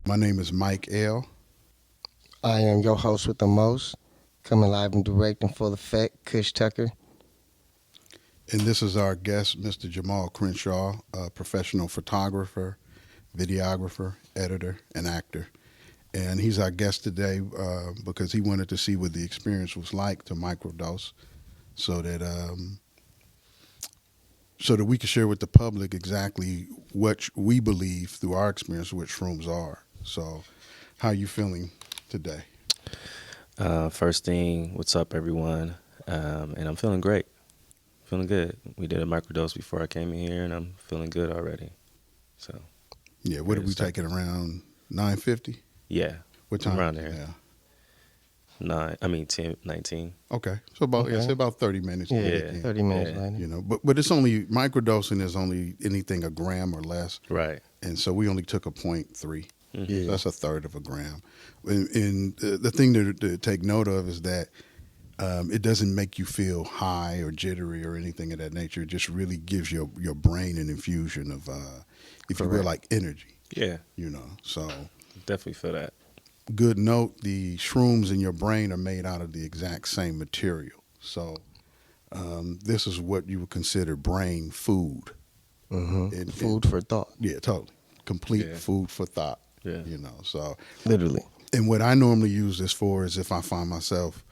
My name is Mike L. I am your host with the most, coming live and direct in full effect, Kush Tucker. And this is our guest, Mr. Jamal Crenshaw, a professional photographer, videographer, editor, and actor. And he's our guest today because he wanted to see what the experience was like to microdose, so that we could share with the public exactly what we believe through our experience what shrooms are. So, how are you feeling today? First thing, what's up, everyone? And I'm feeling great. Feeling good. We did a microdose before I came in here, and I'm feeling good already. So, Yeah, what did we take it around 9:50? yeah, What time? around there. Yeah. 10, 19. Okay, so Okay. about 30 minutes. Yeah, Yeah. 30 minutes Yeah. later. But it's only microdosing is only anything a gram or less, Right. and so we only took a 0.3. Mhm. Yeah. So that's a third of a gram. And the thing to take note of is that it doesn't make you feel high or jittery or anything of that nature. It just really gives your brain an infusion of, if you will, Correct. like energy. Yeah, So definitely feel that. good note: the shrooms in your brain are made out of the exact same material. So this is what you would consider brain food. Food for thought, Yeah, totally. Complete Yeah. food for thought. Yeah. So literally. and what I normally use this for is if I find myself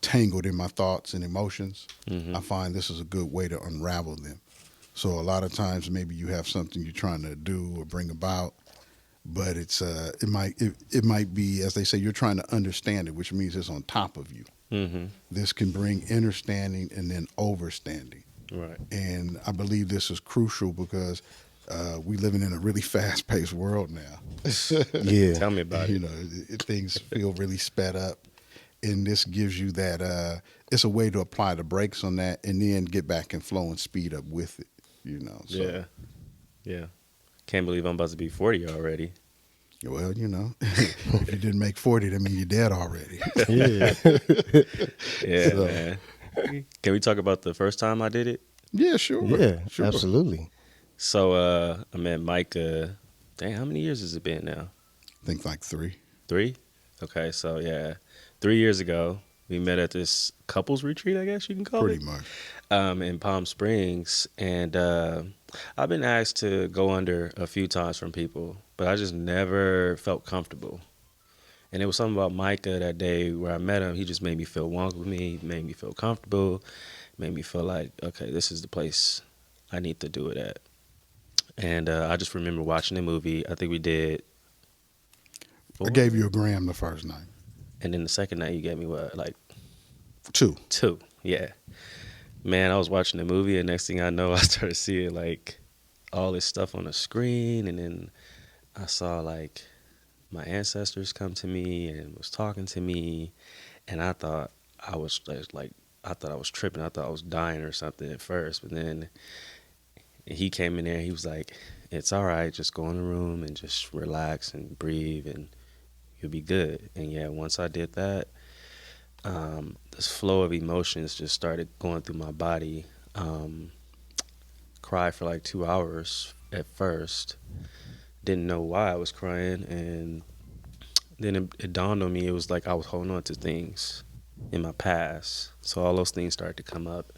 tangled in my thoughts and emotions, Mhm. I find this is a good way to unravel them. So a lot of times maybe you have something you're trying to do or bring about, but it might be, as they say, you're trying to understand it, which means it's on top of you. Mhm. This can bring understanding and then overstanding. Right. And I believe this is crucial because we living in a really fast-paced world now. Yeah. Tell me about it. Things feel really sped up, and this gives you that. It's a way to apply the brakes on that, and then get back in flow and speed up with it. So, Yeah. Yeah. Can't believe I'm about to be 40 already. well, if you didn't make 40, that means you're dead already. Yeah. Yeah, So- man. Can we talk about the first time I did it? Yeah, sure. Yeah, Sure. absolutely. So I met Mike. Dang, how many years has it been now? I think like 3. 3? Okay, so yeah, 3 years ago we met at this couples retreat, I guess you can call Pretty it, much. in Palm Springs, and I've been asked to go under a few times from people, but I just never felt comfortable. And it was something about Micah that day where I met him. He just made me feel warm with me, made me feel comfortable, made me feel like, okay, this is the place I need to do it at. And I just remember watching the movie. I think we did. I gave you a gram the first night. And then the second night, you gave me what, like 2. 2? Yeah. Man, I was watching the movie, and next thing I know, I started seeing like all this stuff on the screen, and then I saw like my ancestors come to me and was talking to me, and I thought I was like, I thought I was tripping. I thought I was dying or something at first, but then he came in there. He was like, "It's all right. Just go in the room and just relax and breathe, and you'll be good." And yeah, once I did that, this flow of emotions just started going through my body. Cried for like 2 hours at first. Didn't know why I was crying, and then it dawned on me. It was like I was holding on to things in my past. So all those things started to come up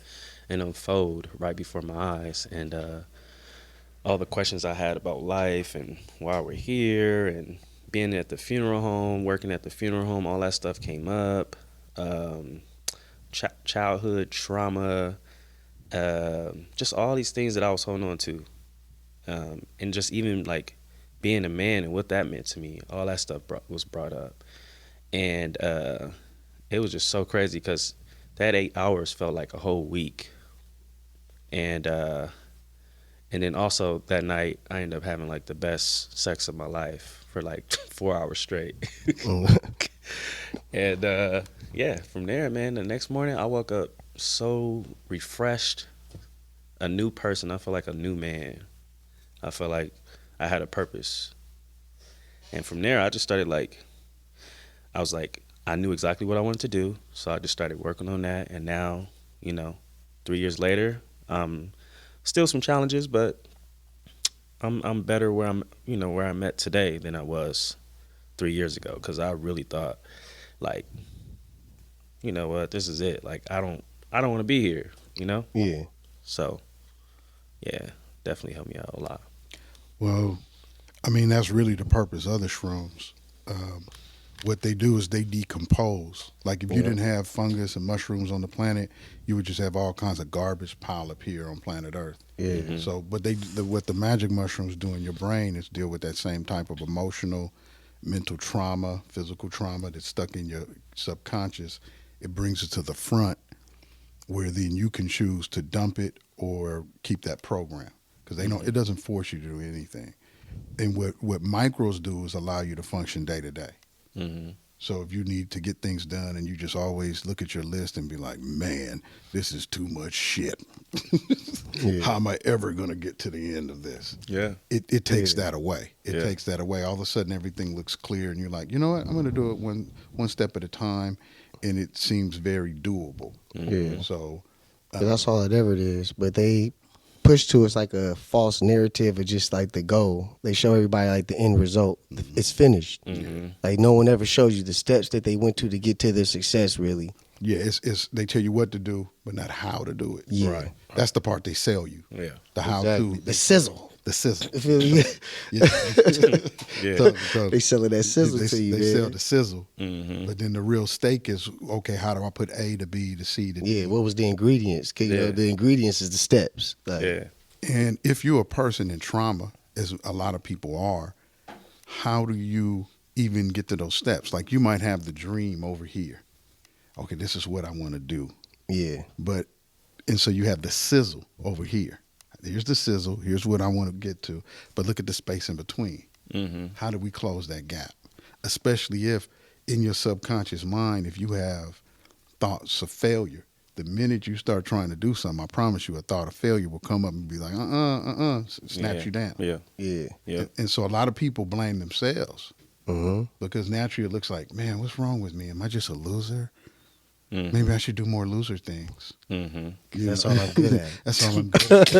and unfold right before my eyes, and all the questions I had about life and why we're here and being at the funeral home, working at the funeral home, all that stuff came up. Childhood trauma, just all these things that I was holding on to, and just even like being a man and what that meant to me. All that stuff was brought up, and it was just so crazy because that 8 hours felt like a whole week, and then also that night I ended up having like the best sex of my life for like 4 hours straight. And yeah, from there, man, the next morning I woke up so refreshed, a new person. I feel like a new man. I felt like I had a purpose. And from there, I just started like, I was like, I knew exactly what I wanted to do. So I just started working on that. And now, 3 years later, still some challenges, but I'm better where I'm at today than I was 3 years ago, because I really thought, like, you know what, this is it. Like, I don't want to be here, you know. Yeah. So yeah, definitely helped me out a lot. Well, I mean, that's really the purpose of the shrooms. Um, what they do is they decompose. Like if you Yeah. didn't have fungus and mushrooms on the planet, you would just have all kinds of garbage pile up here on planet Earth. Yeah. Mhm. So, but what the magic mushrooms do in your brain is deal with that same type of emotional, mental trauma, physical trauma that's stuck in your subconscious. It brings it to the front, where then you can choose to dump it or keep that program, because they don't. It doesn't force you to do anything. And what micros do is allow you to function day to day. Hmm. So if you need to get things done and you just always look at your list and be like, man, this is too much shit. Yeah. How am I ever going to get to the end of this? Yeah. It takes Yeah. that away. It Yeah. takes that away. All of a sudden, everything looks clear, and you're like, you know what? I'm going to do it one step at a time, and it seems very doable. Yeah. So 'Cause that's all it ever is. But they push to us like a false narrative of just like the goal. They show everybody like the end result. It's finished. Hmm. Like no one ever shows you the steps that they went to get to their success. Really. yeah, it's they tell you what to do, but not how to do it. Yeah. Right. That's the part they sell you. Yeah. The how Exactly. to, The sizzle. the sizzle. You feel me? Yeah. Yeah. So They selling that sizzle they, to you, they man. sell the sizzle, Hmm. but then the real stake is, okay, how do I put A to B to C to D? Yeah. What was the ingredients? 'Cause, you know, Yeah. the ingredients is the steps. Like, Yeah. And if you're a person in trauma, as a lot of people are, how do you even get to those steps? Like you might have the dream over here. Okay, this is what I want to do. Yeah. And so you have the sizzle over here. Here's the sizzle. Here's what I want to get to. But look at the space in between. Hmm. How do we close that gap? Especially if in your subconscious mind, if you have thoughts of failure, the minute you start trying to do something, I promise you a thought of failure will come up and be like, snap Yeah. you down. Yeah. Yeah. Yeah. And so a lot of people blame themselves Mm-hmm. because naturally it looks like, man, what's wrong with me? Am I just a loser? Hmm. Maybe I should do more loser things. Hmm. You That's know? all I'm good at. That's all I'm good at.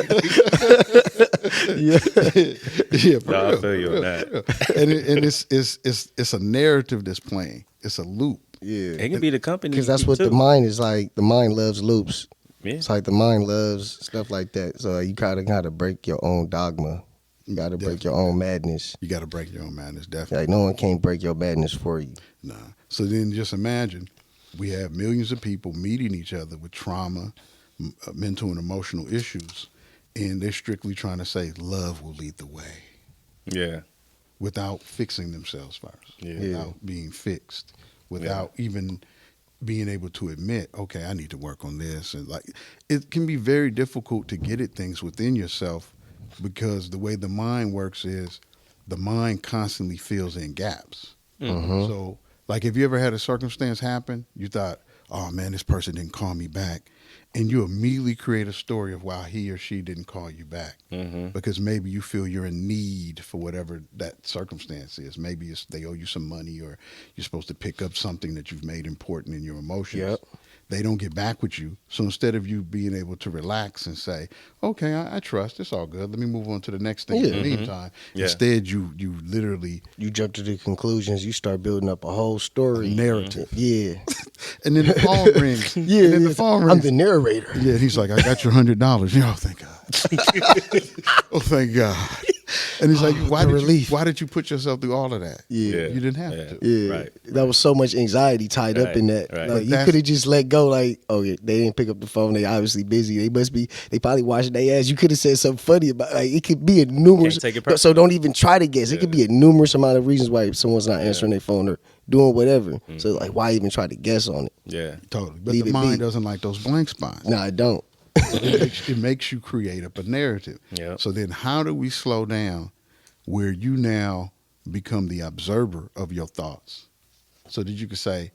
Yeah, for No, I real, feel you for on real, that. for real. And it's a narrative that's playing. It's a loop. Yeah. It can be the company. Because that's what too. the mind is like. The mind loves loops. Yeah. It's like the mind loves stuff like that. So you gotta break your own dogma. You gotta break your own madness. You got to break your own madness, definitely. Like no one can break your madness for you. Nah. So then just imagine we have millions of people meeting each other with trauma, mental and emotional issues, and they're strictly trying to say love will lead the way Yeah. without fixing themselves first, Yeah. without being fixed, without even being able to admit, okay, I need to work on this. And like, it can be very difficult to get at things within yourself because the way the mind works is the mind constantly fills in gaps. Mhm. So, like, if you ever had a circumstance happen, you thought, oh man, this person didn't call me back. And you immediately create a story of why he or she didn't call you back. Hmm. Because maybe you feel you're in need for whatever that circumstance is. Maybe it's they owe you some money or you're supposed to pick up something that you've made important in your emotions. Yep. They don't get back with you. So instead of you being able to relax and say, okay, I trust, it's all good. Let me move on to the next thing in Yeah. the meantime. Yeah. Instead, you literally You jump to the conclusions. You start building up a whole story. narrative. Yeah. And then the phone rings. Yeah. And then the phone I'm rings. the narrator. Yeah, and he's like, I got your $100. Yeah, oh, thank God. Oh, thank God. And he's like, the relief. why did you put yourself through all of that? Yeah. You didn't have Yeah. to. Yeah, Right. that was so much anxiety tied up Right, in that. right. Like, But you that's- could have just let go. Like, oh yeah, they didn't pick up the phone. They obviously busy. They probably washing their ass. You could have said something funny about. Like, it could be a numerous. Can't take it So personal. don't even try to guess. It could be a numerous amount of reasons why someone's not answering their phone or doing whatever. So like, why even try to guess on it? Yeah. Totally. But Leave the it mind be. doesn't like those blank spots. No, I don't. It makes you create up a narrative. Yep. So then how do we slow down where you now become the observer of your thoughts? So that you could say,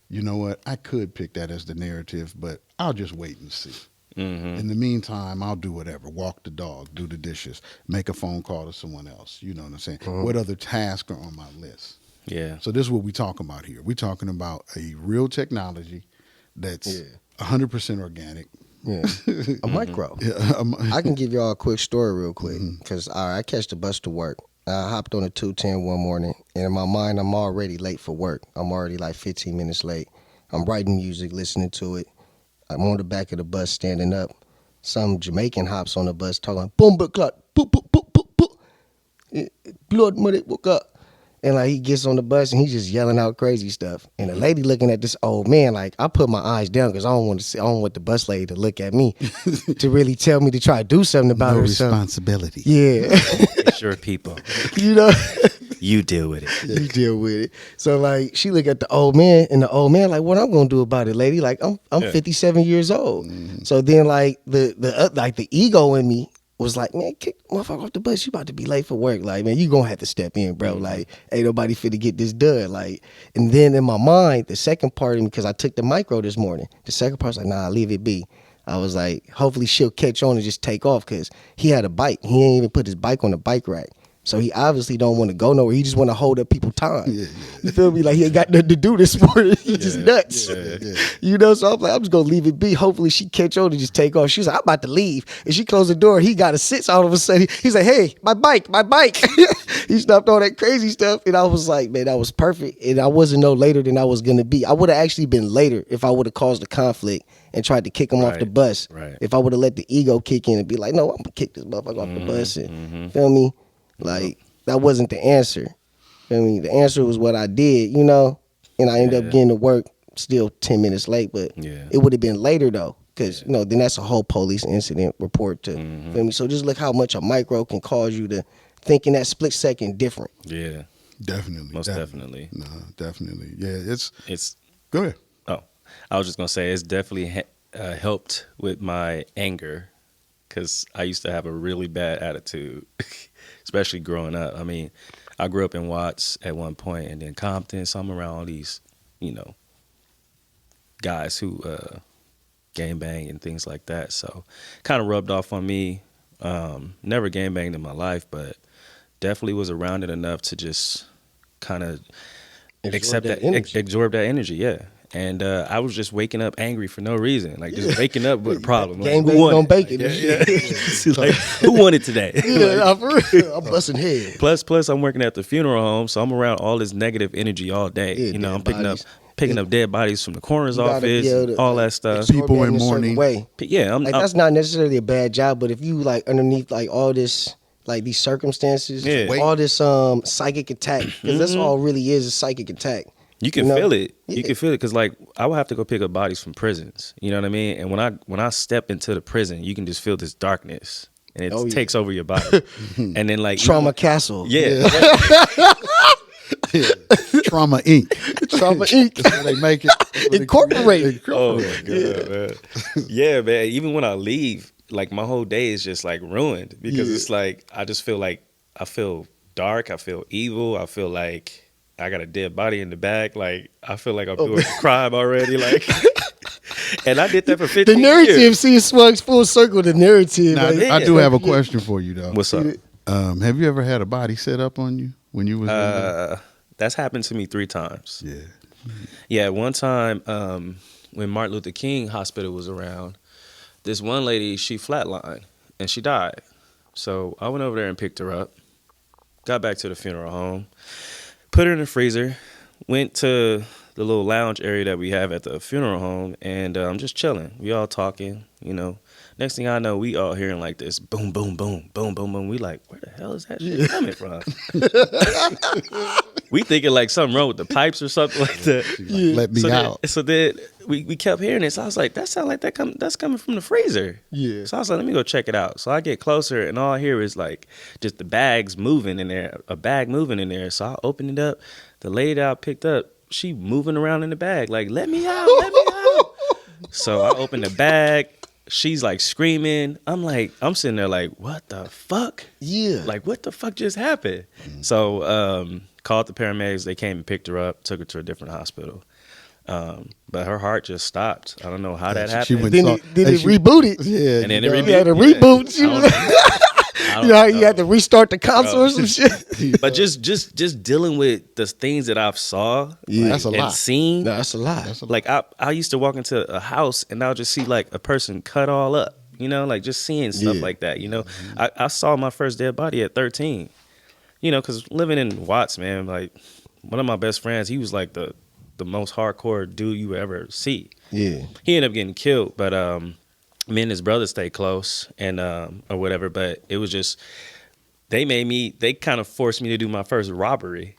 you know what, I could pick that as the narrative, but I'll just wait and see. Hmm. In the meantime, I'll do whatever. Walk the dog, do the dishes, make a phone call to someone else. You know what I'm saying? What other tasks are on my list? Yeah. So this is what we're talking about here. We're talking about a real technology that's Yeah. 100% organic, Yeah, a micro. Yeah, I can give y'all a quick story real quick because I catch the bus to work. I hopped on a 210 one morning, and in my mind, I'm already late for work. I'm already like 15 minutes late. I'm writing music, listening to it. I'm on the back of the bus, standing up. Some Jamaican hops on the bus, talking boom, but clock, boop, boop, boop, boop, boop. Blood money, woke up. And like he gets on the bus and he's just yelling out crazy stuff. And the lady looking at this old man, like I put my eyes down because I don't want to see, I don't want the bus lady to look at me to really tell me to try to do something about no her. So, responsibility. yeah, It's your people. you know, You deal with it. you deal with it. So like she look at the old man and the old man like, what I'm gonna do about it, lady? Like I'm Yeah. 57 years old. So then like the ego in me was like, man, kick the motherfucker off the bus. You about to be late for work. Like, man, you gonna have to step in, bro. Like, ain't nobody finna get this done. Like, and then in my mind, the second part of me, because I took the micro this morning, the second part's like, nah, leave it be. I was like, hopefully she'll catch on and just take off because he had a bike. He ain't even put his bike on the bike rack. So he obviously don't want to go nowhere. He just want to hold up people's time. Yeah, You feel me? Like he ain't got nothing to do this morning. He just nuts. yeah. You know, so I'm like, I'm just gonna leave it be. Hopefully she catch on and just take off. She was like, I'm about to leave. And she closed the door. He got to sit. So all of a sudden, he's like, hey, my bike. He stopped all that crazy stuff. And I was like, man, that was perfect. And I wasn't no later than I was gonna be. I would have actually been later if I would have caused a conflict and tried to kick him off the Right, bus. right. If I would have let the ego kick in and be like, no, I'm gonna kick this motherfucker off the bus. And feel me? Like, that wasn't the answer. Feel me? The answer was what I did, you know? And I ended up getting to work still 10 minutes late, but Yeah. it would have been later though. Because, you know, then that's a whole police incident report to, feel me? So just look how much a micro can cause you to think in that split second different. Yeah. Definitely. Most definitely. No, definitely. Yeah, It's go ahead. Oh, I was just gonna say it's definitely helped with my anger because I used to have a really bad attitude, especially growing up. I mean, I grew up in Watts at one point, and then Compton. So I'm around all these, you know, guys who gang bang and things like that. So kind of rubbed off on me. Never gang banged in my life, but definitely was around it enough to just kind of accept that energy. absorb that energy. Yeah. And I was just waking up angry for no reason, like just waking up with a problem. Game Like, bang who won on it? bacon. Yeah. Like, who won it today? Yeah, nah, for real. I'm busting head. Plus, I'm working at the funeral home, so I'm around all this negative energy all day. Yeah, you know, I'm dead picking up dead bodies from the coroner's You gotta office, be able to, all like, that stuff. absorb People that in a certain mourning. way. Yeah, Like that's not necessarily a bad job, but if you like underneath like all this, like these circumstances, Yeah. all this psychic attack, because that's all it really is a psychic attack. You can You know? feel it. You Yeah. can feel it because, like, I would have to go pick up bodies from prisons. You know what I mean? And when I step into the prison, you can just feel this darkness, and it Oh, yeah. takes over your body. And then, like, Trauma Castle. yeah, Trauma Inc. Trauma Inc. That's where they make it. Incorporated. Oh my god, man. Yeah, man. Even when I leave, like my whole day is just like ruined because it's like I just feel like I feel dark. I feel evil. I feel like I got a dead body in the back. Like I feel like I'm doing a crime already. Like, and I did that for 15 The narrative, years. see, it swung full circle. The narrative. Now, like, I do have a question for you though. What's up? Have you ever had a body set up on you when you was? That's happened to me 3 times. Yeah. Yeah, one time when Martin Luther King Hospital was around, this one lady, she flatlined and she died. So I went over there and picked her up, got back to the funeral home, put her in the freezer, went to the little lounge area that we have at the funeral home, and I'm just chilling. We all talking, you know. Next thing I know, we all hearing like this boom, boom, boom, boom, boom, boom. We like, where the hell is that shit coming from? We thinking like something wrong with the pipes or something like that. Let me out. So then we kept hearing it. So I was like, that sounds like that's coming from the freezer. Yeah. So I was like, let me go check it out. So I get closer and all I hear is like just the bags moving in there, a bag moving in there. So I opened it up. The lady that I picked up, she moving around in the bag like, let me out, let me out. So I opened the bag. She's like screaming. I'm sitting there like, what the fuck? Yeah. Like, what the fuck just happened? So called the paramedics. They came and picked her up, took her to a different hospital. But her heart just stopped. I don't know how that she happened. went- Then So- it and she- rebooted. Yeah. And then you it know. rebooted. You had a reboot. She I was don't know. I You know how you don't had to restart the console Bro. or some shit? But just dealing with the things that I've saw Yeah. That's a and lot. seen. No, that's a lot. That's a lot. Like I used to walk into a house and I'll just see like a person cut all up. You know, like just seeing stuff Yeah. like that. You know, I saw my first dead body at 13. You know, because living in Watts, man, like one of my best friends, he was like the most hardcore dude you would ever see. Yeah. He ended up getting killed, but me and his brother stayed close and or whatever. But it was just they kind of forced me to do my first robbery.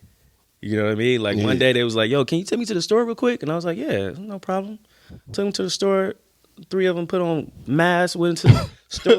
You know what I mean? Like one day they was like, "Yo, can you take me to the store real quick?" And I was like, "Yeah, no problem." Took them to the store. 3 of them put on masks, went into the store,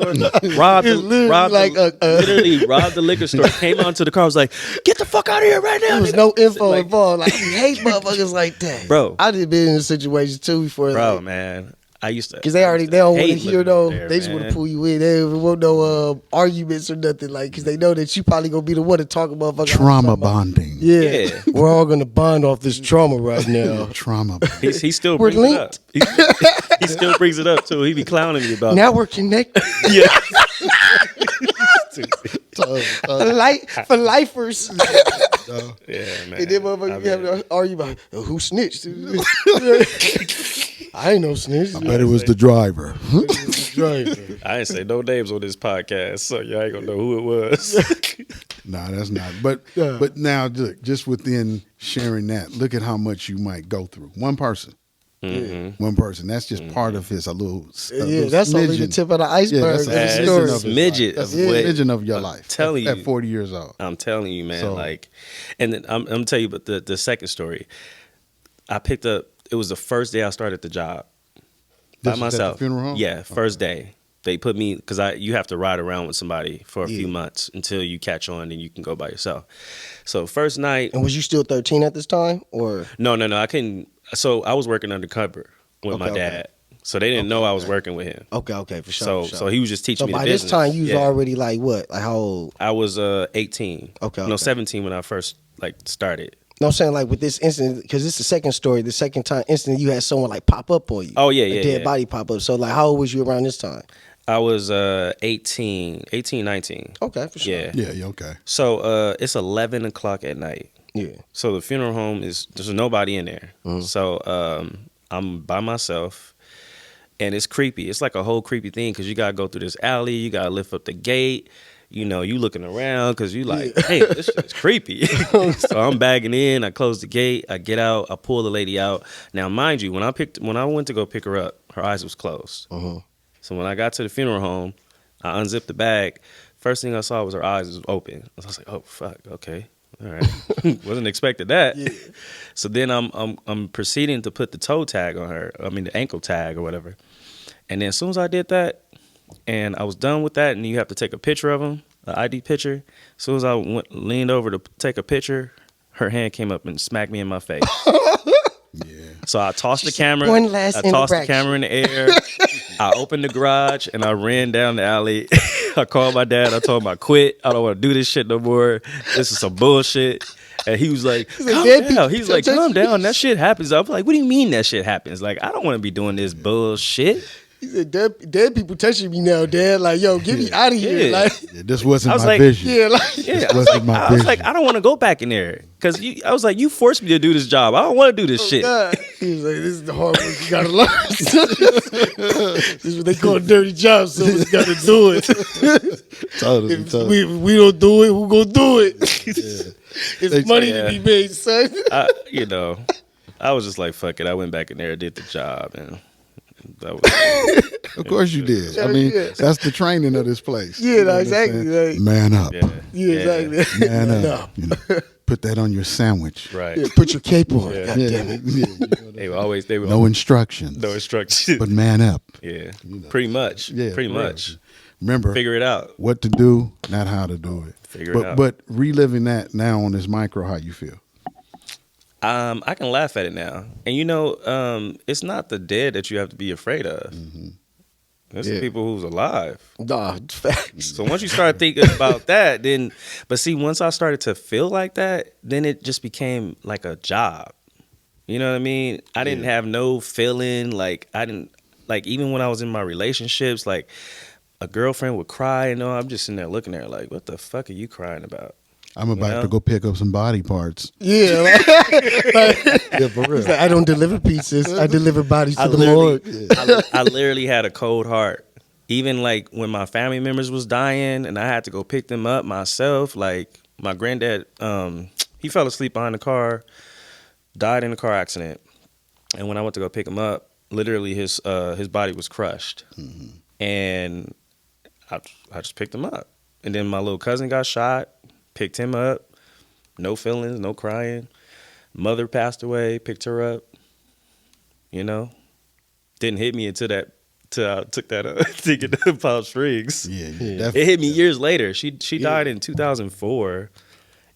robbed It's literally like literally robbed the liquor store. Came onto the car, was like, "Get the fuck out of here right now!" There was nigga." no info Like, involved. Like, you hate motherfuckers like that. Bro. I just been in a situation too before. bro, like, man. I used to Because they don't want to hate hear living though. over there, They just want man. to pull you in. They don't want no arguments or nothing. Like, because they know that you probably gonna be the one to talk about motherfucker. Trauma bonding. Yeah. Yeah. We're all gonna bond off this trauma right now. Trauma. He still We're brings linked. it up. He still brings it up too. He be clowning me about. Now we're connected. Yeah. For lifers. Yeah, man. And then motherfuckers have to argue about who snitched. I ain't no snitch. I bet it was the driver. I ain't say no names on this podcast, so y'all ain't gonna know who it was. Nah, that's not. But now, look, just within sharing that, look at how much you might go through. One person. Mm-hmm. One person. That's just part of his. A little. Yeah, that's only the tip of the iceberg. Yeah, that's of a the story. smidgen of his Midget life. That's of a what- smidgen of your I'm life. telling at you. 40 years old. I'm telling you, man. So- like, and then I'm gonna tell you, but the second story, I picked up. It was the first day I started the job by This was at the myself. funeral home? Yeah, first day. They put me because you have to ride around with somebody for a few months until you catch on and you can go by yourself. So first night, And was you still 13 at this time, or no, I couldn't. So I was working undercover with my Okay, okay. dad, so they didn't know I was working with him. okay, for sure. So he was just teaching So me by the this business. time you was Yeah. already like what? Like how old? I was 18. Okay, No, okay. 17 when I first started. No, I'm saying like with this incident, because it's the second story, the second time incident you had someone like pop up on you. Oh, yeah, a yeah, dead yeah. body pop up. So like how old was you around this time? I was 18, 19. Okay, for sure. Yeah. Yeah, okay. So it's 11 o'clock at night. Yeah. So the funeral home there's nobody in there. Mm-hmm. So I'm by myself, and it's creepy. It's like a whole creepy thing because you gotta go through this alley. You gotta lift up the gate. You know, you looking around because you like, hey, this shit's creepy. So I'm bagging in. I close the gate. I get out. I pull the lady out. Now, mind you, when I went to go pick her up, her eyes was closed. Uh-huh. So when I got to the funeral home, I unzipped the bag. First thing I saw was her eyes was open. I was like, oh fuck, okay, all right. Wasn't expecting that. Yeah. So then I'm proceeding to put the toe tag on her. I mean the ankle tag or whatever. And then as soon as I did that, and I was done with that, and you have to take a picture of him, an ID picture. As soon as I leaned over to take a picture, her hand came up and smacked me in my face. Yeah. So I tossed the camera. one last I tossed the interaction. camera in the air. I opened the garage and I ran down the alley. I called my dad. I told him I quit. I don't want to do this shit no more. This is some bullshit. And he was like, calm dead down. people He's like, touch calm you. down. That shit happens. I'm like, what do you mean that shit happens? Like, I don't want to be doing this bullshit. He said, dead people touching me now, Dad. Like, yo, get me out of here. Yeah. Like, Yeah, this wasn't I was my like, vision. yeah, like, Yeah, This I was wasn't my I was like, vision. I don't want to go back in there because I was like, you forced me to do this job. I don't want to do this shit. God. He was like, this is the hard work you gotta learn. This is what they call a dirty job, so you gotta do it. Totally, If totally. we don't do it, who gonna do it? It's money Yeah. to be made, son. I was just like, fuck it. I went back in there, did the job, and that was Of course you did. I mean, Yeah. that's the training of this place. Yeah, You no, know what I'm exactly, saying? like- Man up. yeah, Yeah, exactly. Man up. You know, put that on your sandwich. right. Yeah, put your cape on. Yeah. God damn it. They were No instructions. no instructions. But man up. Yeah, pretty much. Yeah, pretty for real. much. Remember Figure it out. what to do, not how to do it. Figure it out. But reliving that now on this micro, how you feel? I can laugh at it now, and it's not the dead that you have to be afraid of. It's the Yeah. people who's alive. Nah, facts. So once you start thinking about that, but see, once I started to feel like that, then it just became like a job. You know what I mean? I didn't have no feeling, like I didn't, like even when I was in my relationships, like a girlfriend would cry, I'm just sitting there looking at her like, what the fuck are you crying about? I'm about know? to go pick up some body parts. Yeah, Yeah, for real. He's like, I don't deliver pizzas. I deliver bodies to the literally, morgue. I literally had a cold heart. Even like when my family members was dying and I had to go pick them up myself, like my granddad, he fell asleep behind the car, died in a car accident. And when I went to go pick him up, literally his body was crushed. Mm-hmm. And I just picked him up. And then my little cousin got shot, picked him up, no feelings, no crying. Mother passed away, picked her up, Didn't hit me till I took that ticket to Palm Springs. Yeah, Yeah. definitely. It hit me years later. She died in 2004,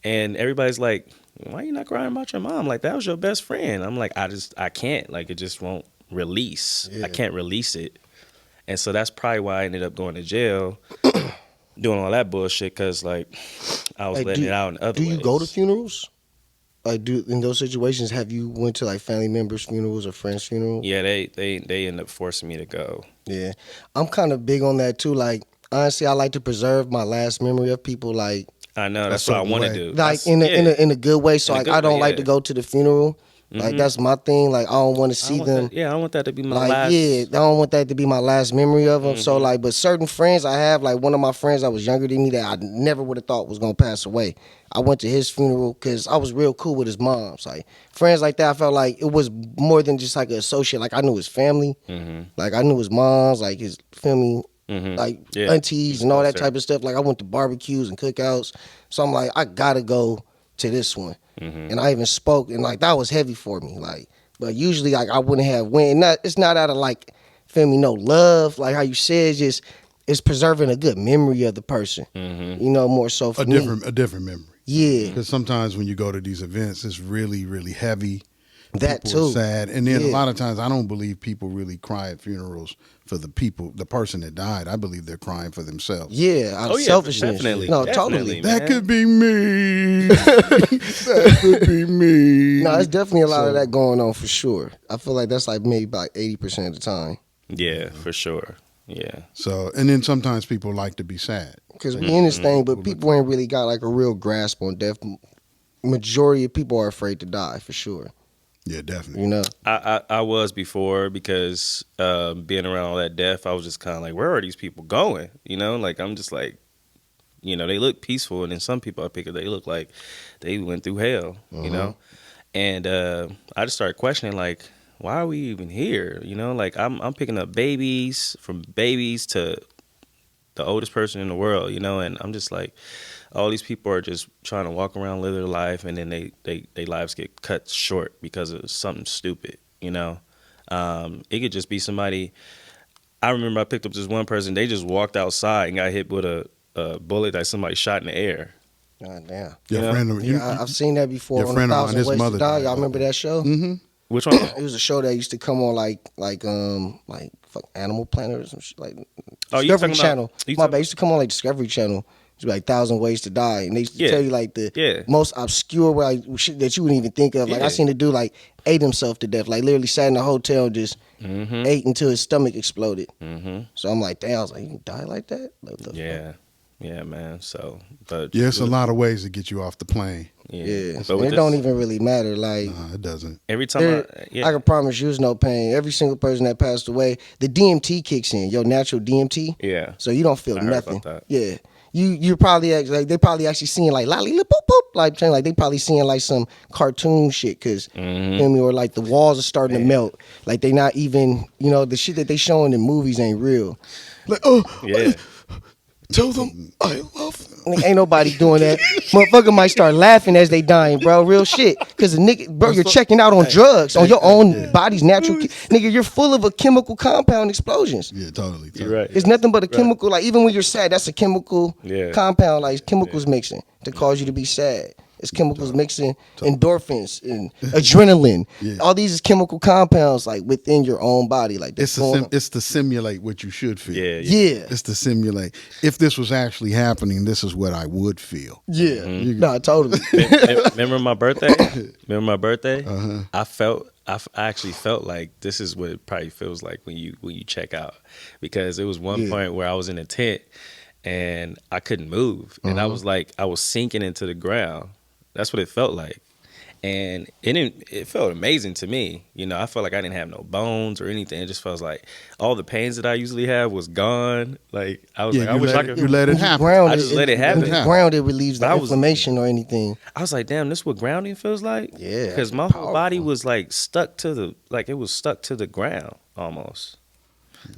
and everybody's like, "Why are you not crying about your mom? Like that was your best friend." I'm like, I can't. Like it just won't release. Yeah. I can't release it, and so that's probably why I ended up going to jail, doing all that bullshit. Cause like I was Like, letting it out in other Do you ways. go to funerals? Like, in those situations, have you went to like family members' funerals or friends' funerals? Yeah, they end up forcing me to go. Yeah, I'm kind of big on that too. Like, honestly, I like to preserve my last memory of people. Like, I know that's A what I certain want to way. do. like That's- in a good way. So In a like, good I don't way, like yeah. to go to the funeral. Like Mhm. that's my thing. Like I don't want to I see want them. that- yeah, I want that to be my Like last. yeah, I don't want that to be my last memory of them. So Mhm. like, but certain friends I have, like one of my friends that was younger than me that I never would have thought was gonna pass away. I went to his funeral because I was real cool with his moms. Like friends like that, I felt like it was more than just like an associate. Like I knew his family, like I knew his moms, like his family, like Yeah. aunties and all that Closer. type of stuff. Like I went to barbecues and cookouts, so I'm like, I gotta go to this one. And I even spoke, and like that was heavy for me. Like, but usually like I wouldn't have went. It's not out of like, feel me, no love. Like how you said, it's preserving a good memory of the person. More so for A me. different memory. Yeah, Because sometimes when you go to these events, it's really, really heavy. that People are too. sad, and then a Yeah. lot of times I don't believe people really cry at funerals for the person that died. I believe they're crying for themselves. Yeah, out of Oh, yeah, selfishness. definitely. No, Definitely, totally. man. That could be me. That could be me. No, it's definitely a lot of So- that going on for sure. I feel like that's like maybe about 80% of the time. Yeah, for sure. Yeah. So, and then sometimes people like to be sad. Because we in this thing, but people ain't really got like a real grasp on death. Majority of people are afraid to die for sure. Yeah, definitely. You know, I was before because being around all that death, I was just kind of like, where are these people going? Like I'm just like, they look peaceful, and then some people I pick up, they look like they went through hell, and I just started questioning like, why are we even here? Like I'm picking up babies, from babies to the oldest person in the world, and I'm just like, all these people are just trying to walk around, live their life, and then they lives get cut short because of something stupid, It could just be somebody. I remember I picked up this one person, they just walked outside and got hit with a bullet that somebody shot in the air. God damn. Your Yeah. friend, Yeah, I've seen that before your on friend of mine, 1,000 his Ways to mother Die. died. Y'all remember that show? Mm-hmm. Which one? It was a show that used to come on like fuck Animal Planet or some shit like Oh, you Discovery talking about- Channel. you My talking- bad, it used to come on like Discovery Channel. It's like 1,000 Ways to Die, and they used to Yeah. tell you like the Yeah. most obscure like shit that you wouldn't even think of. Like I Yeah. seen the dude like ate himself to death, like literally sat in a hotel and just ate until his stomach exploded. So I'm like, damn, I was like, you can die like that? Like, what the fuck? Yeah, man. So, but Yeah, it's a lot of ways to get you off the plane. Yeah, But and with it don't this- even really matter. Like Nah, it doesn't. every time I can promise you, there's no pain. Every single person that passed away, the DMT kicks in, your natural DMT. yeah. So you don't feel I heard nothing. about that. Yeah. You're probably like they probably actually seeing like lolly boop boop like saying like they probably seeing like some cartoon shit because feel me, or like the walls are starting to melt like they not even the shit that they showing in movies ain't real. Like Yeah. tell them I love them. Ain't nobody doing that. Motherfucker might start laughing as they dying, bro. Real shit. Cause the nigga, bro, you're checking out on drugs, on your own body's natural. Nigga, you're full of a chemical compound explosions. Yeah, totally. You're right. It's nothing but a chemical. Like even when you're sad, that's a chemical Yeah. compound. Like chemicals mixing to cause you to be sad. It's chemicals mixing endorphins and adrenaline. Yeah. All these is chemical compounds like within your own body. Like It's that's going on. it's to simulate what you should feel. Yeah. Yeah. It's to simulate. If this was actually happening, this is what I would feel. Yeah. Nah, totally. Remember my birthday? I I actually felt like this is what it probably feels like when you check out, because it was one point where I was in a tent and I couldn't move, and I was like I was sinking into the ground. That's what it felt like. And it felt amazing to me. You know, I felt like I didn't have no bones or anything. It just felt like all the pains that I usually have was gone. Like I was like, I wish I could. You let it happen. Grounded, I just let it happen. Grounded relieves the But I was- inflammation or anything. I was like, damn, this is what grounding feels like. Yeah, because my whole body was like stuck to the ground almost.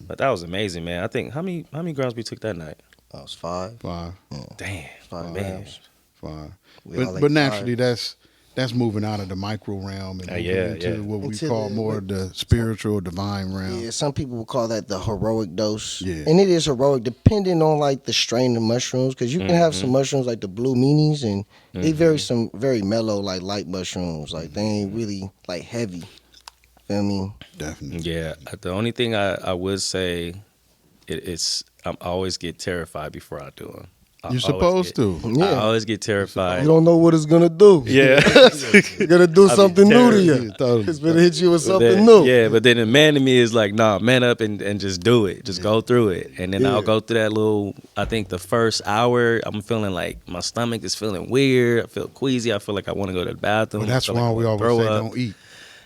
But that was amazing, man. I think how many grounds we took that night? I was 5. Five. Damn, 5 man. grams. Fine. We all But, ate but naturally, that's moving out of the micro realm and moving into what we Into call the- more the spiritual, divine realm. Yeah, some people will call that the heroic dose. Yeah. And it is heroic depending on like the strain of mushrooms, because you can have some mushrooms like the blue meanies, and they some very mellow like light mushrooms. Like they ain't really like heavy. Feel me? Definitely. Yeah, the only thing I would say, it's I always get terrified before I do them. You're supposed to. I Yeah. always get terrified. You don't know what it's gonna do. Yeah. It's gonna do I be something new to you. Yeah, totally. It's gonna hit you with But something then- new. Yeah, but then the man in me is like, nah, man up and just do it. Just go through it. And then I'll go through that little, I think the first hour, I'm feeling like my stomach is feeling weird. I feel queasy. I feel like I want to go to the bathroom. Well, that's I feel why like we I always wanna say throw up. don't eat.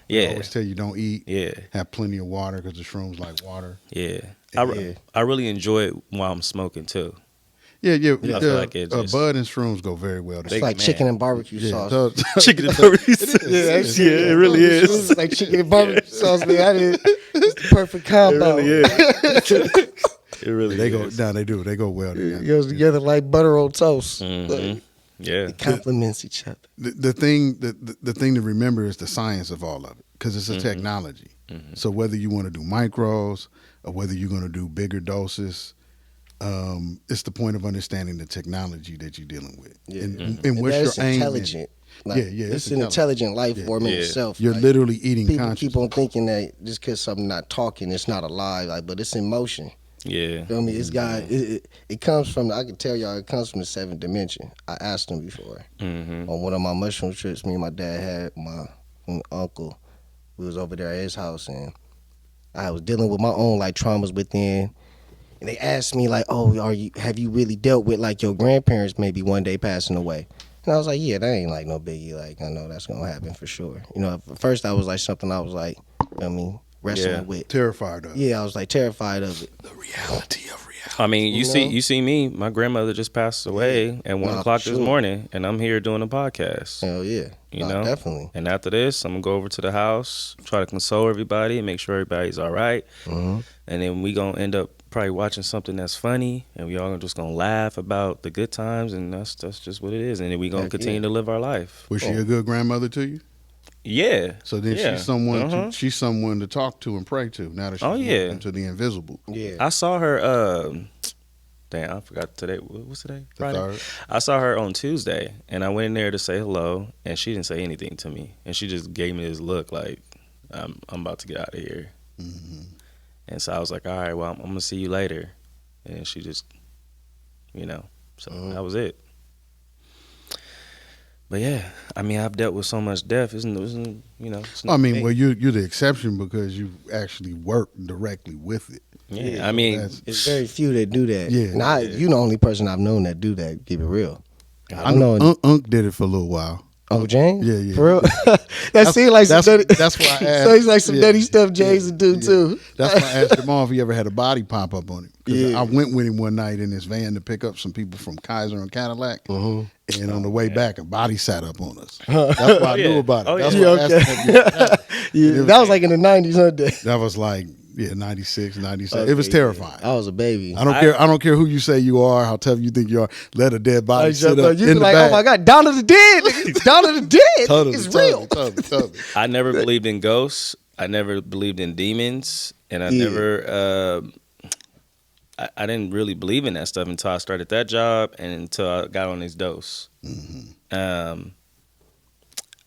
We Yeah. always tell you don't eat. Yeah. Have plenty of water because the shrooms like water. Yeah. Yeah. I really enjoy it while I'm smoking too. Yeah. I feel like it just- bud and shrooms go very well It's together. like man. chicken and barbecue Yeah, sauce. Chicken and barbecue. Yeah, it really is. It's like chicken and barbecue sauce, man. It's the perfect combo. It really they go. is. No, they do. They go well together. It goes together like butter on toast. Mhm. Yeah. It complements each other. The thing to remember is the science of all of it, because it's a technology. So whether you want to do micros or whether you're going to do bigger doses, it's the point of understanding the technology that you're dealing with. Yeah. And And what's that your is aim? intelligent. Like, Yeah, it's an intelligent life form in itself. You're Like, literally eating people conscious. keep on thinking that just because something not talking, it's not alive. Like, but it's in motion. Yeah. Feel me? It's got it comes from. I can tell y'all, it comes from the 7th dimension. I asked him before Mm-hmm. on one of my mushroom trips. Me and my dad had my uncle. We was over there at his house, and I was dealing with my own like traumas within. And they asked me like, "Oh, have you really dealt with like your grandparents maybe one day passing away?" And I was like, "Yeah, that ain't like no biggie. Like I know that's gonna happen for sure." You know, at first I was like something I was like, wrestling Yeah. with. Terrified of Yeah, I was like terrified of it. the reality of reality. I mean, You know? you see me. My grandmother just passed away at 1 Nah, o'clock for this sure. morning, and I'm here doing a podcast. Hell yeah, You know? definitely. And after this, I'm gonna go over to the house, try to console everybody, and make sure everybody's all right. Mhm. And then we gonna end up probably watching something that's funny, and we all just gonna laugh about the good times, and that's just what it is. And then we gonna Heck continue yeah. to live our life. Was she a good grandmother to you? Yeah. So then Yeah. she's someone Uh-huh. she's someone to talk to and pray to. Now that she's Oh, yeah. moved into the invisible. Yeah, I saw her. Damn, I forgot today. What's today? The Friday. third. I saw her on Tuesday, and I went in there to say hello, and she didn't say anything to me, and she just gave me this look like I'm about to get out of here. Mm-hmm. And so I was like, all right, well, I'm gonna see you later, and she just, so that was it. But yeah, I mean, I've dealt with so much death, it's I mean, big. well, you're the exception because you actually work directly with it. yeah, I mean, That's- it's very few that do that. Yeah. and you the only person I've known that do that. Keep it real. I know Unc did it for a little while. Uncle James. Yeah, yeah. For real. that seems like some that's- dirty. that's why I asked. So he's like some Yeah. dirty stuff James would do Yeah. too. That's why I asked Jamal if he ever had a body pop up on him. 'Cause Yeah. I went with him one night in his van to pick up some people from Kaiser and Cadillac. Mhm. And on the way back, a body sat up on us. That's why I knew yeah. about it. Oh, That's yeah. why I asked him if he had that. Yeah, that was like in the 90s, huh? Dad? That was like 96, 97. It was Okay, terrifying. I was a baby. I don't care who you say you are, how tough you think you are. Let a dead body Like, sit you up be in the like, back. oh my God, Dawn of the Dead. nigga. Dawn of the Dead. Totally, it's totally, real. Totally. I never believed in ghosts. I never believed in demons, and I Yeah. never. I didn't really believe in that stuff until I started that job and until I got on this dose.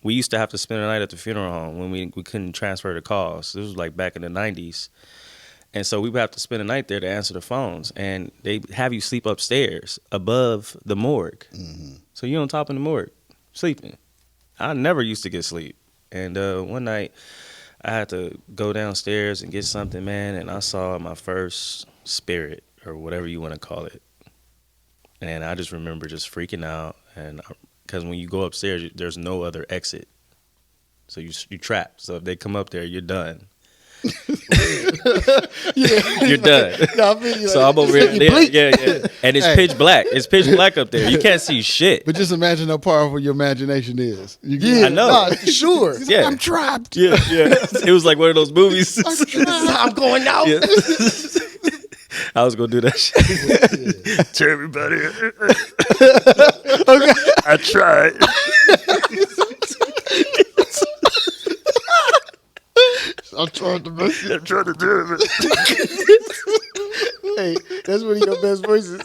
We used to have to spend the night at the funeral home when we couldn't transfer the calls. This was like back in the 90s. And so we would have to spend the night there to answer the phones. And they have you sleep upstairs above the morgue. So you're on top of the morgue, sleeping. I never used to get sleep. And one night I had to go downstairs and get something, man, and I saw my first spirit or whatever you want to call it. And I just remember just freaking out, and because when you go upstairs, there's no other exit, so you trapped. So if they come up there, you're done. You're done. No, I feel you So like, I'm over it's here, bleak. yeah, and it's pitch black. It's pitch black up there. You can't see shit. But just imagine how powerful your imagination is. You Yeah, I know. nah, for sure. Yeah. I'm trapped. Yeah. It was like one of those movies. I'm going out. Yeah. I was gonna do that shit. To everybody. I tried. I'm trying to make it. I'm trying to do it. Hey, that's one of your best voices.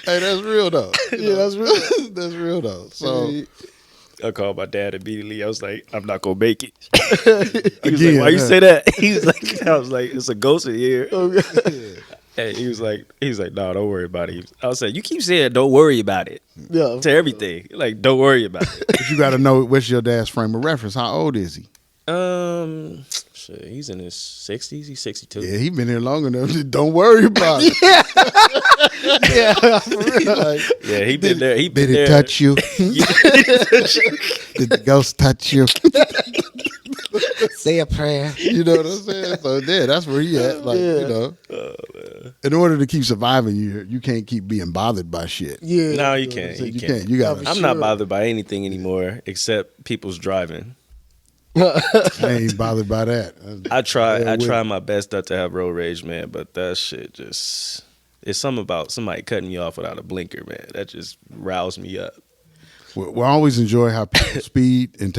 Hey, that's real though. Yeah, that's real. That's real though. So I called my dad immediately. I was like, I'm not gonna make it. He was Again, like, why you huh? say that? He was like, I was like, it's a ghost in here. Okay. Hey, he was like, no, don't worry about it. I was like, you keep saying, don't worry about it Yeah. to everything. Like, don't worry about it. but you got to know what's your dad's frame of reference. How old is he? Shit, he's in his 60s. He's 62. Yeah, he been here long enough. Don't worry about it. Yeah, for real. Like, Yeah, he been there. He been Did there. it touch you? Did the ghost touch you? say a prayer. You know what I'm saying? So yeah, that's where he at. Like, Yeah. you know. In order to keep surviving, you can't keep being bothered by shit. Yeah. No, you can't. So You you can't. can't. You got. Yeah, I'm for not sure. bothered by anything anymore except people's driving. I ain't bothered by that. I try Yeah, try my best not to have road rage, man, but that shit just, it's something about somebody cutting me off without a blinker, man. That just riles me up. We always enjoy how people speed and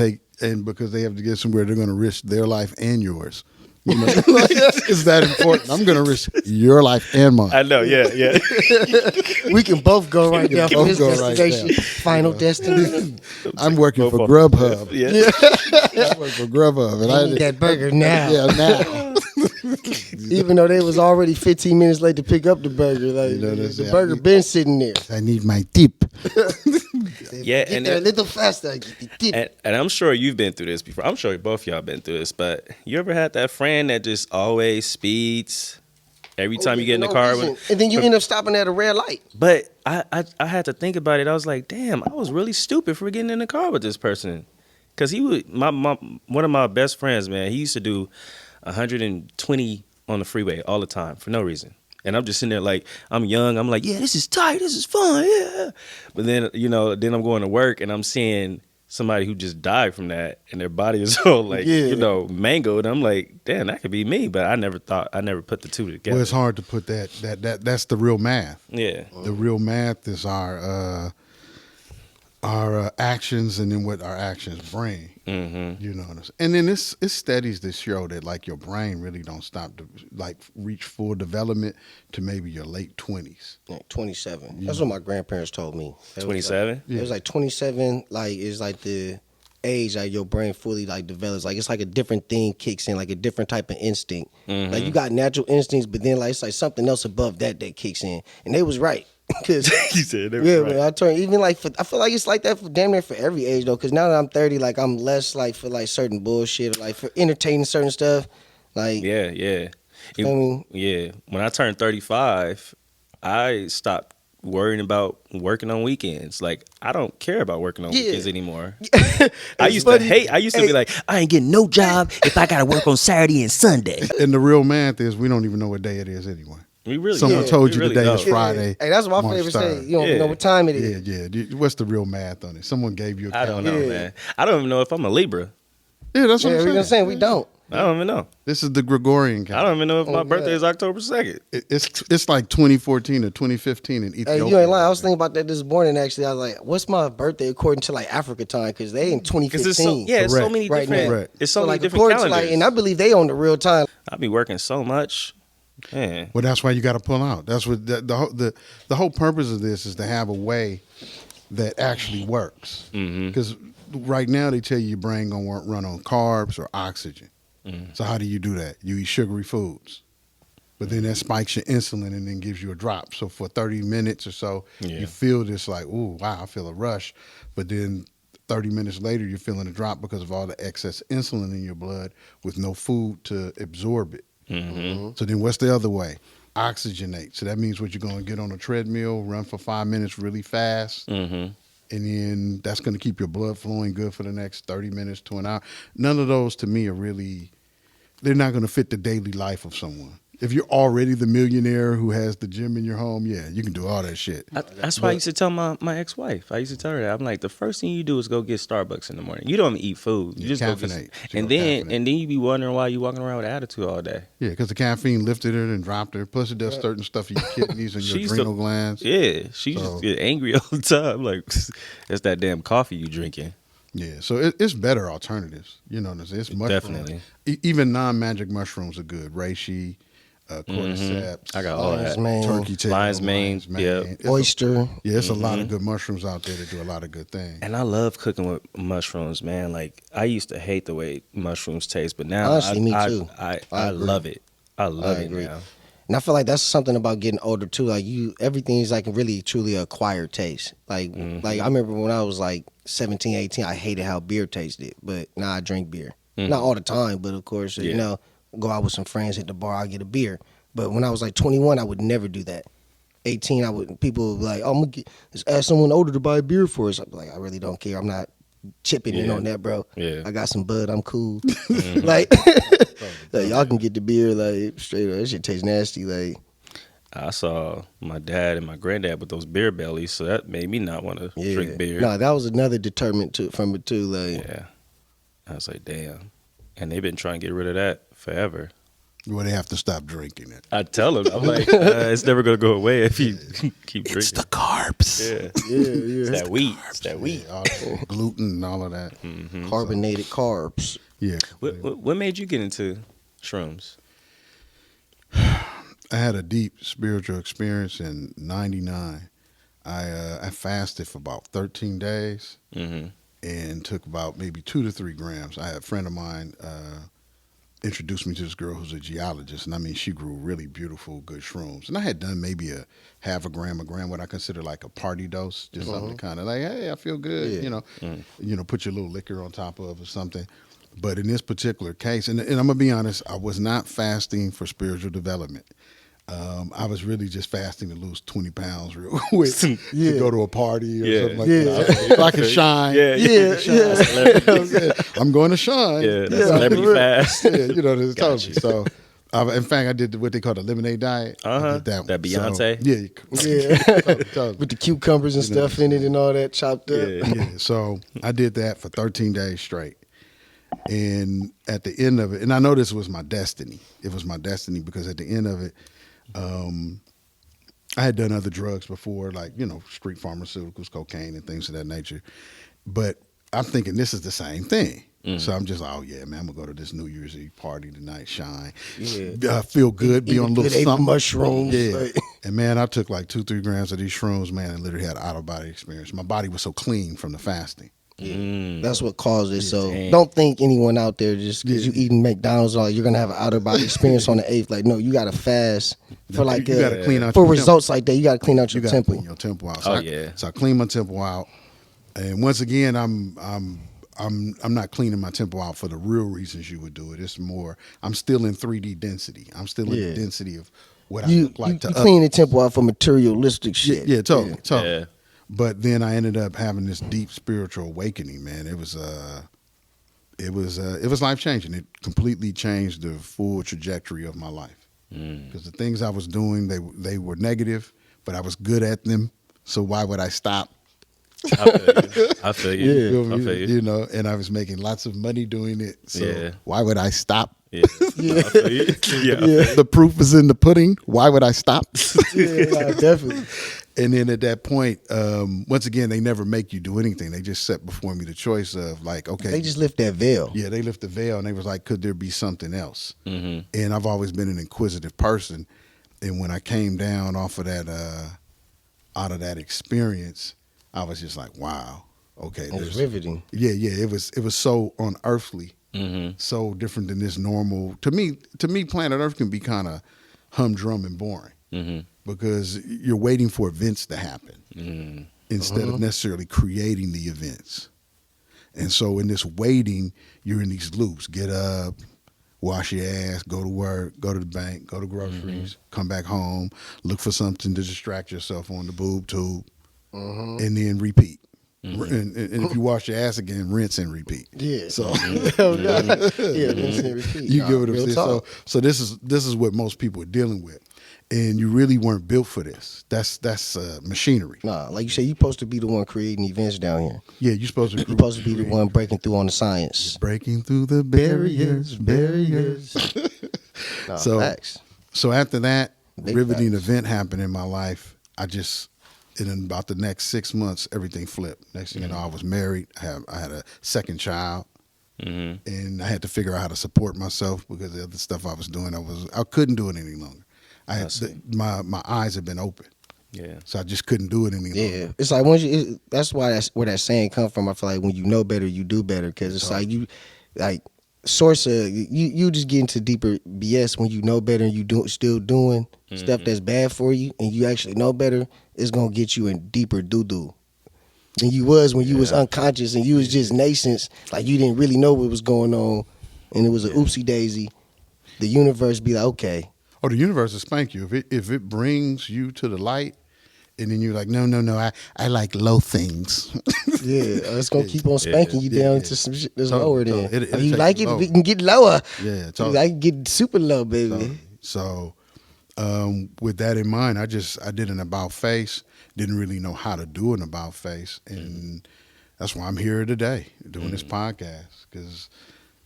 because they have to get somewhere, they're going to risk their life and yours. You know, like, it's that important. I'm going to risk your life and mine. I know, yeah. We can both go right there for both his go right destination. there. Final destination. I'm working Both for of- Grubhub. Yeah. I work for Grubhub, and I need that burger now. Yeah, now. Even though they was already 15 minutes late to pick up the burger. Like, You know what I'm the saying? burger been sitting there. I need my tip. Yeah, Get and there a it- little faster. Get the tip. And I'm sure you've been through this before. I'm sure both y'all been through this, but you ever had that friend that just always speeds every time you get in the No car? reason. And then you end up stopping at a red light. But I had to think about it. I was like, damn, I was really stupid for getting in the car with this person. Cause he would one of my best friends, man, he used to do 120 on the freeway all the time for no reason. And I'm just sitting there like, I'm young. I'm like, yeah, this is tight. This is fun. Yeah. But then, then I'm going to work and I'm seeing somebody who just died from that and their body is all like, mangled. I'm like, damn, that could be me. But I never put the two together. Well, it's hard to put that's the real math. Yeah. The real math is our actions and then what our actions bring. Mm-hmm. You know what I'm saying? And then it's studies that show that like your brain really don't stop to like reach full development to maybe your late 20s. Like 27. That's what my grandparents told me. 27? It was like 27, like, is like the age like your brain fully like develops. Like it's like a different thing kicks in, like a different type of instinct. Mm-hmm. Like you got natural instincts, but then like it's like something else above that kicks in. And they was right. Cause He said they were yeah, right. man, I turn even like I feel like it's like that for damn near for every age though. Cause now that I'm 30, like I'm less like for like certain bullshit, or like for entertaining certain stuff. Like Yeah. I mean, Yeah. When I turned 35, I stopped worrying about working on weekends. Like, I don't care about working on weekends anymore. I used to be like, I ain't getting no job if I got to work on Saturday and Sunday. And the real math is we don't even know what day it is anyway. We really Someone don't. told We you really today is don't. Friday. Hey, that's my March favorite 3rd. saying. You don't Yeah. know what time it is. Yeah. What's the real math on it? Someone gave you a I don't calendar. know, man. I don't even know if I'm a Libra. Yeah, that's what Yeah, I'm we're saying. saying we don't. I don't even know. This is the Gregorian I calendar. don't even know if my Oh, birthday yeah. is October 2nd. It's like 2014 or 2015 in Ethiopia. Hey, you ain't lying. I was thinking about that this morning. Actually, I was like, "What's my birthday according to like Africa time?" Because they in 2015. Because it's it's so Correct. many Right different. now. Correct. It's so many like different according to, calendars. like, and I believe they on the real time. I be working so much. Man. Well, that's why you got to pull out. That's what the whole purpose of this is to have a way that actually works. Mm-hmm. Because right now they tell you your brain gonna run on carbs or oxygen. Mm-hmm. So how do you do that? You eat sugary foods, but then that spikes your insulin and then gives you a drop. So for 30 minutes or so, Yeah. you feel this like, ooh, wow, I feel a rush, but then 30 minutes later, you're feeling a drop because of all the excess insulin in your blood with no food to absorb it. So then what's the other way? Oxygenate. So that means what you're going to get on a treadmill, run for 5 minutes really fast, and then that's going to keep your blood flowing good for the next 30 minutes to an hour. None of those to me are really, they're not going to fit the daily life of someone. If you're already the millionaire who has the gym in your home, yeah, you can do all that shit. That's why I used to tell my ex-wife. I used to tell her that. I'm like, the first thing you do is go get Starbucks in the morning. You don't even eat food. You just go caffeinate. get, and then you be wondering why you walking around with attitude all day. Yeah, because the caffeine lifted her and dropped her. Plus, it does certain stuff in your kidneys and your adrenal glands. Yeah, she just get angry all the time. Like, it's that damn coffee you drinking. Yeah, so it's better alternatives. You know what I'm saying? It's mushrooms. Definitely. Even non-magic mushrooms are good. Reishi, cordyceps. I got all Lion's that. mane, Turkey tail, Lion's mane, yeah. It's oyster. it's a lot of good mushrooms out there that do a lot of good things. And I love cooking with mushrooms, man. Like, I used to hate the way mushrooms taste, but now Honestly, me too. I agree. love it. I love it agree. now. And I feel like that's something about getting older too. Like everything is like really truly acquired taste. Like I remember when I was like 17, 18, I hated how beer tasted, but now I drink beer. Not all the time, but of course, you know, go out with some friends, hit the bar, I get a beer. But when I was like 21, I would never do that. 18, people would be like, oh, let's ask someone older to buy a beer for us. I'd be like, I really don't care. I'm not chipping in on that, bro. Yeah. I got some bud. I'm cool. Like, like, y'all can get the beer like straight up. That shit tastes nasty. Like, I saw my dad and my granddad with those beer bellies, so that made me not want to drink beer. No, that was another deterrent from it too. Like, Yeah. I was like, damn. And they've been trying to get rid of that forever. Well, they have to stop drinking it. I tell them, I'm like, it's never going to go away if you keep drinking. It's the carbs. Yeah. yeah, It's that wheat. It's that wheat. All the gluten and all of that. carbonated carbs. Yeah. What made you get into shrooms? I had a deep spiritual experience in '99. I fasted for about 13 days and took about maybe 2 to 3 grams. I had a friend of mine introduced me to this girl who's a geologist, and I mean, she grew really beautiful, good shrooms. And I had done maybe a half a gram, what I consider like a party dose, just something to kind of like, hey, I feel good, you know, put your little liquor on top of or something. But in this particular case, and I'm gonna be honest, I was not fasting for spiritual development. I was really just fasting to lose 20 pounds real quick to go to a party or something like that. So I can shine. I'm going to shine. Yeah, that's celebrity fast. Yeah, you know, this totally. So, in fact, I did what they call the lemonade diet. I did that one. That Beyonce? Totally. With the cucumbers and stuff in it and all that chopped up. Yeah, so I did that for 13 days straight. And at the end of it, and I know this was my destiny. It was my destiny because at the end of it, I had done other drugs before, like, you know, street pharmaceuticals, cocaine, and things of that nature. But I'm thinking this is the same thing. So I'm just like, oh, yeah, man, I'm going to go to this New Year's Eve party tonight, shine. Feel good, be on a little something. Mushrooms. Yeah. Like. And, man, I took like 2-3 grams of these shrooms, man, and literally had an out-of-body experience. My body was so clean from the fasting. That's what caused it. So don't think anyone out there just because you eating McDonald's, or you're gonna have an out of body experience on the 8th. Like, no, you gotta fast for like you gotta clean out for your results like that. You gotta clean out your temple. Clean your temple out. So So I clean my temple out, and once again, I'm not cleaning my temple out for the real reasons you would do it. It's more I'm still in 3D density. I'm still in the density of what I look like to you others. clean the temple out for materialistic shit. Yeah, totally. Yeah. But then I ended up having this deep spiritual awakening, man. It was life changing. It completely changed the full trajectory of my life. Because the things I was doing, they were negative, but I was good at them. So why would I stop? I feel you. I feel you. You know, and I was making lots of money doing it. So why would I stop? Yeah. I feel you. The proof is in the pudding. Why would I stop? Definitely. And then at that point, once again, they never make you do anything. They just set before me the choice of like, okay. They just lift that veil. Yeah, they lift the veil, and they was like, could there be something else? And I've always been an inquisitive person. And when I came down off of that, out of that experience, I was just like, wow, okay. It was riveting. Yeah, it was so unearthly, so different than this normal. To me, planet Earth can be kind of humdrum and boring because you're waiting for events to happen instead of necessarily creating the events. And so in this waiting, you're in these loops. Get up, wash your ass, go to work, go to the bank, go to groceries, come back home, look for something to distract yourself on the boob tube, and then repeat. And if you wash your ass again, rinse and repeat. Yeah. So Yeah, rinse and repeat. you Nah, get what I'm real saying. talk. So this is what most people are dealing with, and you really weren't built for this. That's machinery. Nah, like you say, you supposed to be the one creating events down here. Yeah, you're supposed to. You supposed to be the one breaking through on the science. breaking through the barriers. Nah, So- facts. So after that Big riveting facts. event happened in my life, in about the next 6 months, everything flipped. Next thing you know, I was married. I had a second child, and I had to figure out how to support myself because the other stuff I was doing, I couldn't do it any longer. My eyes had been open, Yeah. so I just couldn't do it any longer. Yeah, it's like once you. That's where that saying come from. I feel like when you know better, you do better. Because it's like you, like source of you just get into deeper BS when you know better and you still doing stuff that's bad for you, and you actually know better. It's gonna get you in deeper doo doo than you was when you was unconscious and you was just nascent, like you didn't really know what was going on, and it was a oopsie daisy. The universe be like, okay, Oh, the universe will spank you if it brings you to the light, and then you're like, no, I like low things. yeah, it's gonna keep on spanking you down to some shit that's lower than. It'll You take like you it, low. we can get lower. Yeah, You totally. like get super low, baby. So, with that in mind, I did an about face. Didn't really know how to do an about face, and that's why I'm here today doing this podcast because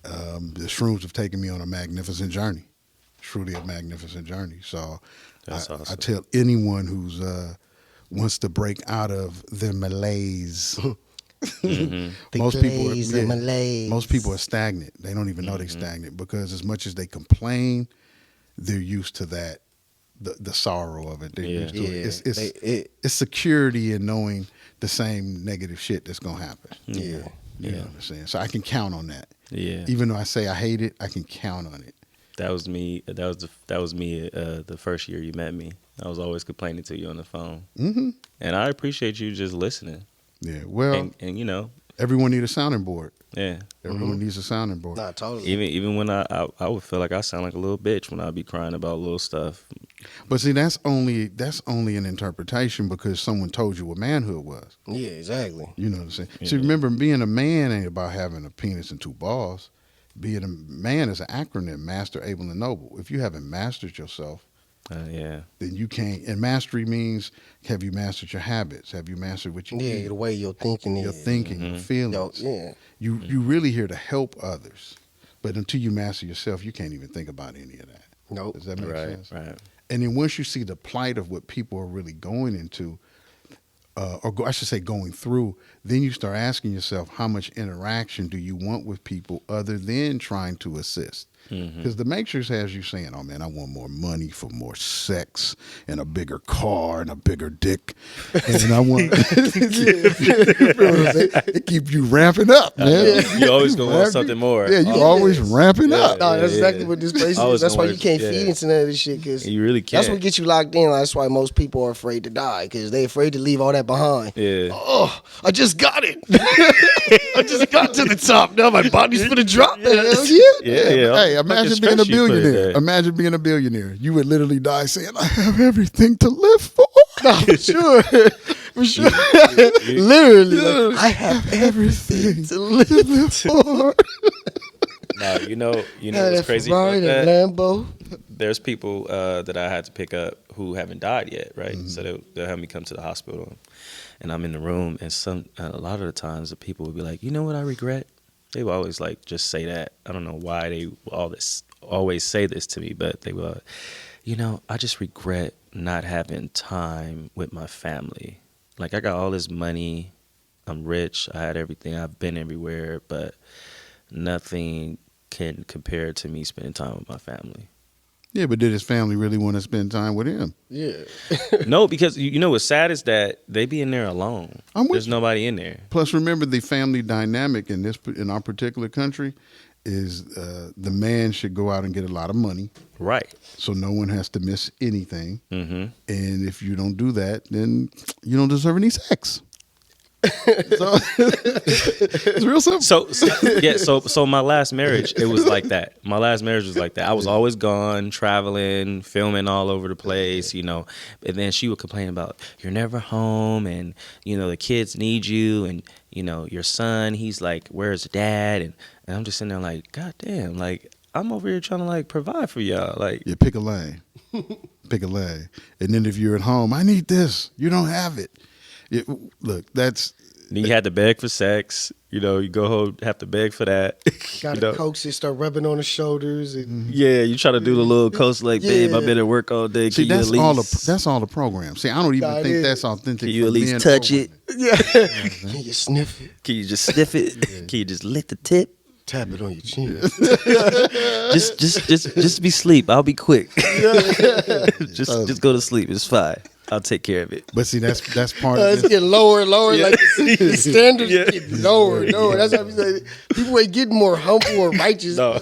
the shrooms have taken me on a magnificent journey, truly a magnificent journey. So, That's I awesome. tell anyone who's wants to break out of their malaise. The Most people, glaze, the malaise. most people are stagnant. They don't even know they're stagnant because as much as they complain, they're used to that, the sorrow of it. They're used to it. It's security in knowing the same negative shit that's gonna happen. Yeah. You know what I'm saying? So I can count on that. Yeah. Even though I say I hate it, I can count on it. That was me. That was me. The first year you met me, I was always complaining to you on the phone, and I appreciate you just listening. Yeah. Well, And you know, everyone needs a sounding board. yeah. Everyone needs a sounding board. Nah, totally. Even when I would feel like I sound like a little bitch when I'd be crying about little stuff. But see, that's only an interpretation because someone told you what manhood was. Yeah, exactly. You know what I'm saying? See, remember, being a man ain't about having a penis and two balls. Being a man is an acronym: master, able, and noble. If you haven't mastered yourself, Yeah. then you can't. And mastery means, have you mastered your habits? Have you mastered what you Yeah, eat? the way your thinking is. Your thinking, your feelings. yeah. You really here to help others. But until you master yourself, you can't even think about any of that. Nope. Does that make sense? Right. And then once you see the plight of what people are really going into, I should say going through, then you start asking yourself, how much interaction do you want with people other than trying to assist? Because the Matrix has you saying, oh man, I want more money for more sex and a bigger car and a bigger dick. And I want, it keep you ramping up, man. You always gonna want something more. Yeah, you always ramping up. No, that's exactly what this place I is. was That's why gonna you can't work- feed yeah. into none of this shit. Cause You really that's can't. what gets you locked in. That's why most people are afraid to die because they afraid to leave all that behind. Yeah. Oh, I just got it. I just got to the top. Now my body's for the drop. Hell yeah. Yeah. Hey, imagine being a billionaire. Imagine being a billionaire. You would literally die saying, I have everything to live for. No, for sure. For sure. Literally. Like, I have everything to live for. Now you know That what's crazy Ferrari, about that that? Lambo. There's people that I had to pick up who haven't died yet, right? So they'll have me come to the hospital, and I'm in the room, and a lot of the times the people will be like, you know what I regret? They will always like just say that. I don't know why they always say this to me, but they will. I just regret not having time with my family. Like I got all this money, I'm rich, I had everything, I've been everywhere, but nothing can compare to me spending time with my family. Yeah, but did his family really want to spend time with him? Yeah. No, because you know what's sad is that they be in there alone. I'm with There's you. nobody in there. Plus, remember the family dynamic in our particular country is the man should go out and get a lot of money, Right. so no one has to miss anything. Mm-hmm. And if you don't do that, then you don't deserve any sex. So it's real simple. So my last marriage, it was like that. My last marriage was like that. I was always gone, traveling, filming all over the place, you know. And then she would complain about you're never home, and you know the kids need you, and you know your son, he's like, where's dad? And I'm just sitting there like, God damn, like I'm over here trying to like provide for y'all, like Yeah, pick a lane. Pick a lane. And then if you're at home, I need this. You don't have it. Look, that's then you had to beg for sex. You know, you go home, have to beg for that. Got You to know? coax it, start rubbing on the shoulders. And Yeah, you try to do the little coast like, babe, I've Yeah. been at work all day. see Can you that's at all least, that's all the program. See, I don't even Nah, it think is. that's authentic. Can you for at least men touch or it? women. yeah. Can you sniff it? Can you just sniff it? Can you just lick the tip? Tap it on your chin. Just be sleep. I'll be quick. just go to sleep. It's fine. I'll take care of it. But see, that's part of It's this. getting lower and lower. Yeah. Like the standards Yeah. get lower and lower. That's how we say people ain't getting more humble or righteous. No.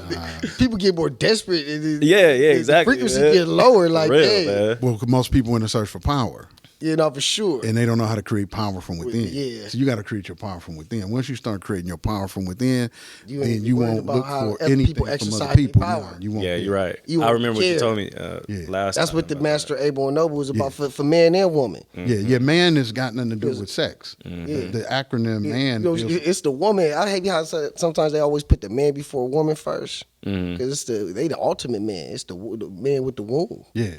People get more desperate. And Yeah, the exactly. frequency man. get lower. Like, For real, hey, man. Well, 'cause most people in the search for power, you know, for sure. and they don't know how to create power from within. Yeah. So you got to create your power from within. Once you start creating your power from within, You then ain't you worried won't about look how for other anything people from exercise other their people. power. You won't. Yeah, you're right. You I won't remember what you care. told me Yeah. last That's time what the about Master Abel and Noble was about for man and woman. Yeah, man has got nothing to do with sex. Yeah. The acronym man. You know, deals- it's the woman. I hate how sometimes they always put the man before a woman first. Because they the ultimate man. It's the man with the womb. yeah,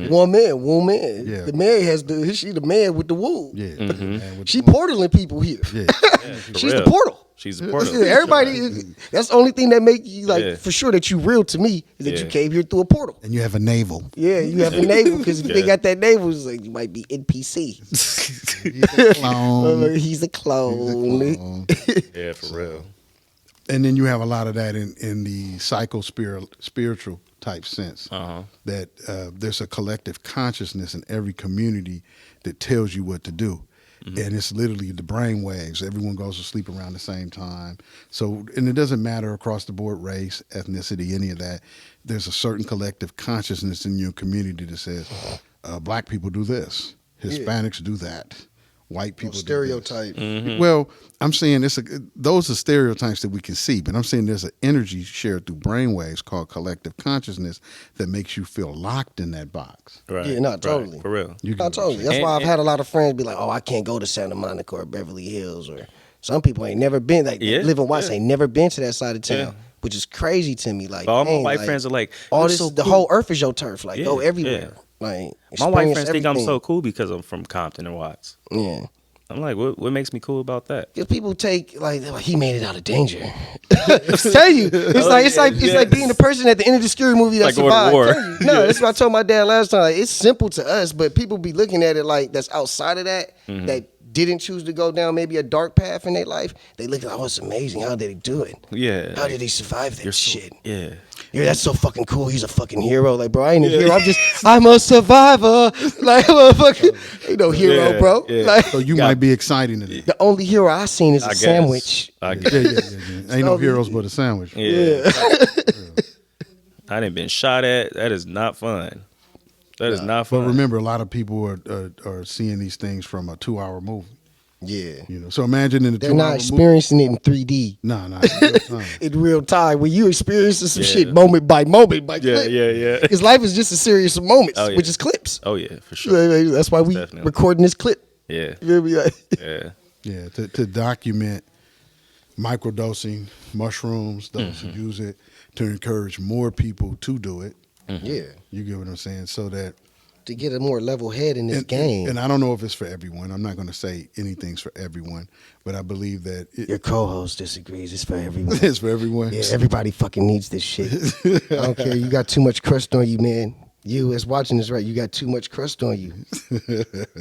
One man, woman. Yeah. The man has she the man with the womb. yeah. Man with She the- portaling people here. Yeah. For She's real. the portal. She's a portal. Everybody. That's the only thing that make you like Yeah. for sure that you real to me is that you Yeah. came here through a portal. And you have a navel. Yeah, you have a navel because if they Yeah. got that navel, it's like you might be NPC. Clone. He's a clone. Yeah, for real. And then you have a lot of that in the spiritual type sense. Uh-huh. That there's a collective consciousness in every community that tells you what to do. And it's literally the brain waves. Everyone goes to sleep around the same time. So, and it doesn't matter across the board, race, ethnicity, any of that. There's a certain collective consciousness in your community that says, black people do this, Hispanics do that, white people Stereotype. do this. Well, I'm saying those are stereotypes that we can see, but I'm saying there's an energy shared through brainwaves called collective consciousness that makes you feel locked in that box. Right. Yeah, not right. totally. For real. You Not totally. That's And- why I've and- had a lot of friends be like, "Oh, I can't go to Santa Monica or Beverly Hills," or some people ain't never been. Like Yeah, live in Watts yeah. ain't never been to that side of town, Yeah. which is crazy to me. Like All my dang, white like, friends are like, all "You're this, so the cool." whole earth is your turf. Like go Yeah, everywhere. Like My white experience friends think I'm everything. so cool because I'm from Compton and Watts. Yeah. I'm like, what makes me cool about that? Because people take like they're like, he made it out of danger. Tell you, it's like being the person at the end of the scary movie that Like going to survived. war. Tell you. No, that's what I told my dad last time. Like, it's simple to us, but people be looking at it like that's outside of that. That didn't choose to go down maybe a dark path in their life. They look like, oh, it's amazing. How did he do it? Yeah. How did he survive that You're so- shit? Yeah. Yeah, that's so fucking cool. He's a fucking hero. Like, bro, I ain't a hero. I'm a survivor. Like, motherfucker, ain't no hero, Yeah, bro. yeah. Like, So you might be exciting to them. the only hero I seen is a I guess. sandwich. I guess. Yeah. Ain't no heroes but a sandwich. Yeah. I done been shot at. That is not fun. That is not fun. But remember, a lot of people are seeing these things from a 2-hour movie. Yeah. You know, so imagine in a They're 2-hour not movie. experiencing it in 3D. No, it's real time. In real time. When you experiencing some Yeah. shit moment by moment by yeah, clip. yeah. Because life is just a series of moments, Oh, yeah. which is clips. Oh yeah, for sure. That's why we Definitely. recording this clip. Yeah, You feel me? Like, yeah. Yeah, to document microdosing mushrooms, those who use it, to encourage more people to do it. yeah. You get what I'm saying? So that To get a more level head in this and, game. And I don't know if it's for everyone. I'm not going to say anything's for everyone, but I believe that Your co-host disagrees. It's for everyone. it's for everyone. Yeah, everybody fucking needs this shit. I don't care. You got too much crust on you, man. You that's watching this, right? You got too much crust on you.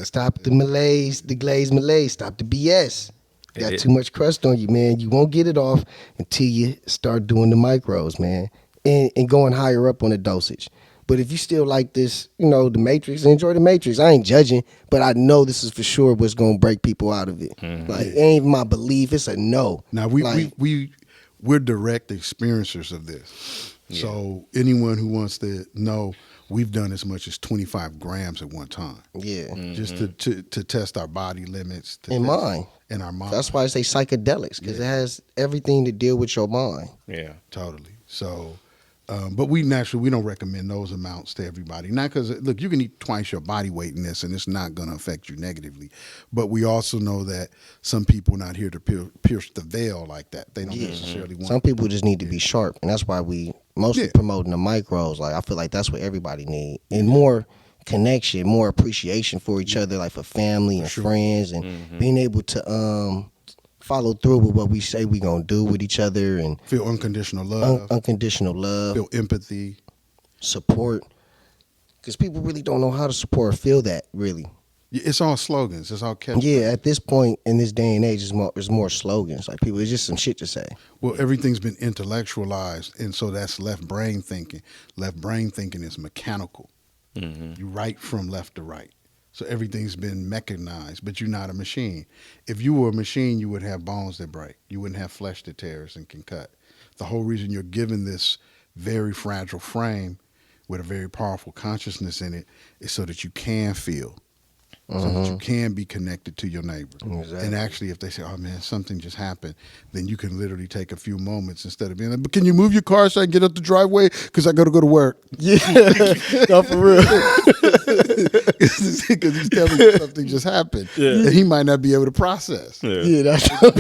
Stop the malaise, the glazed malaise. Stop the BS. You got too much crust on you, man. You won't get it off until you start doing the micros, man, and going higher up on the dosage. But if you still like this, you know, the Matrix, enjoy the Matrix. I ain't judging, but I know this is for sure what's gonna break people out of it. Like, it ain't even my belief. It's a no. Now we're direct experiencers of this. So anyone who wants to know we've done as much as 25 grams at one time, Yeah. just to test our body limits. In mind. In our mind. That's why I say psychedelics, because it has everything to deal with your mind. Yeah. Totally. So, but we don't recommend those amounts to everybody. Not because, look, you can eat twice your body weight in this and it's not going to affect you negatively. But we also know that some people are not here to pierce the veil like that. They don't necessarily want. Some people just need to be sharp, and that's why we mostly promoting the micros. Like, I feel like that's what everybody need, and more connection, more appreciation for each other, like for family and friends, and being able to follow through with what we say we gonna do with each other, and feel unconditional love, unconditional love, feel empathy, support. Because people really don't know how to support or feel that, really. It's all slogans. It's all catchphrases. Yeah, at this point in this day and age, it's more slogans. Like, people, it's just some shit to say. Well, everything's been intellectualized, and so that's left brain thinking. Left brain thinking is mechanical. You write from left to right. So everything's been mechanized, but you're not a machine. If you were a machine, you would have bones that break. You wouldn't have flesh that tears and can cut. The whole reason you're given this very fragile frame with a very powerful consciousness in it is so that you can feel, so that you can be connected to your neighbor. Exactly. And actually, if they say, oh man, something just happened, then you can literally take a few moments instead of being like, but can you move your car so I can get up the driveway? Because I got to go to work. Yeah, no, for real. Because he's telling you something just happened. And he might not be able to process. Yeah, that's but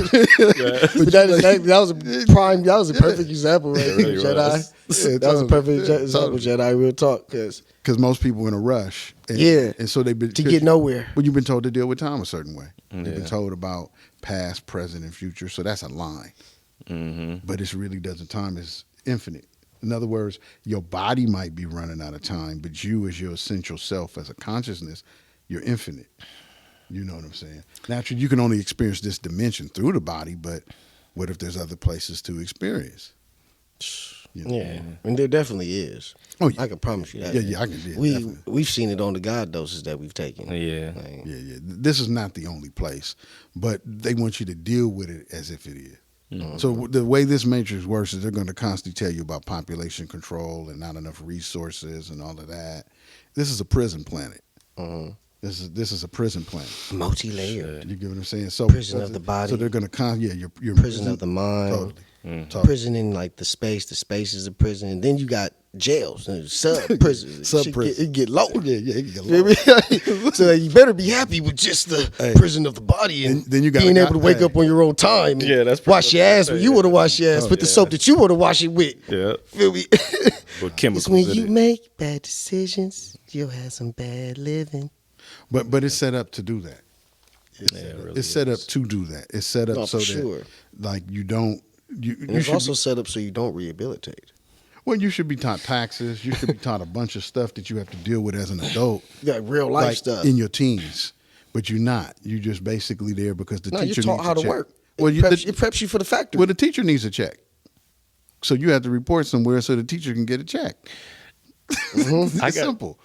that was a perfect example right there, Jedi. That was a perfect example, Jedi. Real talk, because most people in a rush. And, and so they've been to get nowhere. Well, you've been told to deal with time a certain way. You've been told about past, present, and future. So that's a line. But it really doesn't. Time is infinite. In other words, your body might be running out of time, but you as your essential self, as a consciousness, you're infinite. You know what I'm saying? Naturally, you can only experience this dimension through the body, but what if there's other places to experience? You know? Yeah, and there definitely is. Oh, yeah. I can promise you that. Yeah, I can. Yeah, we've seen it on the God doses that we've taken. Yeah. Yeah. This is not the only place, but they want you to deal with it as if it is. So the way this matrix works is they're going to constantly tell you about population control and not enough resources and all of that. This is a prison planet. This is a prison planet. Multi-layered. You get what I'm saying? So Prison of the body. So they're going to you're prison of the mind. Totally. Prison in like the space is a prison, and then you got jails and sub prisons. It get low. Yeah, it get low. So you better be happy with just the prison of the body, and then you got being able to wake up on your own time. Yeah, that's wash your ass when you want to wash your ass with the soap that you want to wash it with. Yeah. Feel me? With chemicals. It's when in you it. make bad decisions, you'll have some bad living. But it's set up to do that. It's set up is. to do that. It's set up so that like you don't. And it's also set up so you don't rehabilitate. Well, you should be taught taxes. You should be taught a bunch of stuff that you have to deal with as an adult. You got real life like stuff. in your teens. But you're not. You're just basically there because the teacher you're taught needs how a to check. work. Well, It preps you for the factory. Well, the teacher needs a check. So you have to report somewhere so the teacher can get a check. It's simple.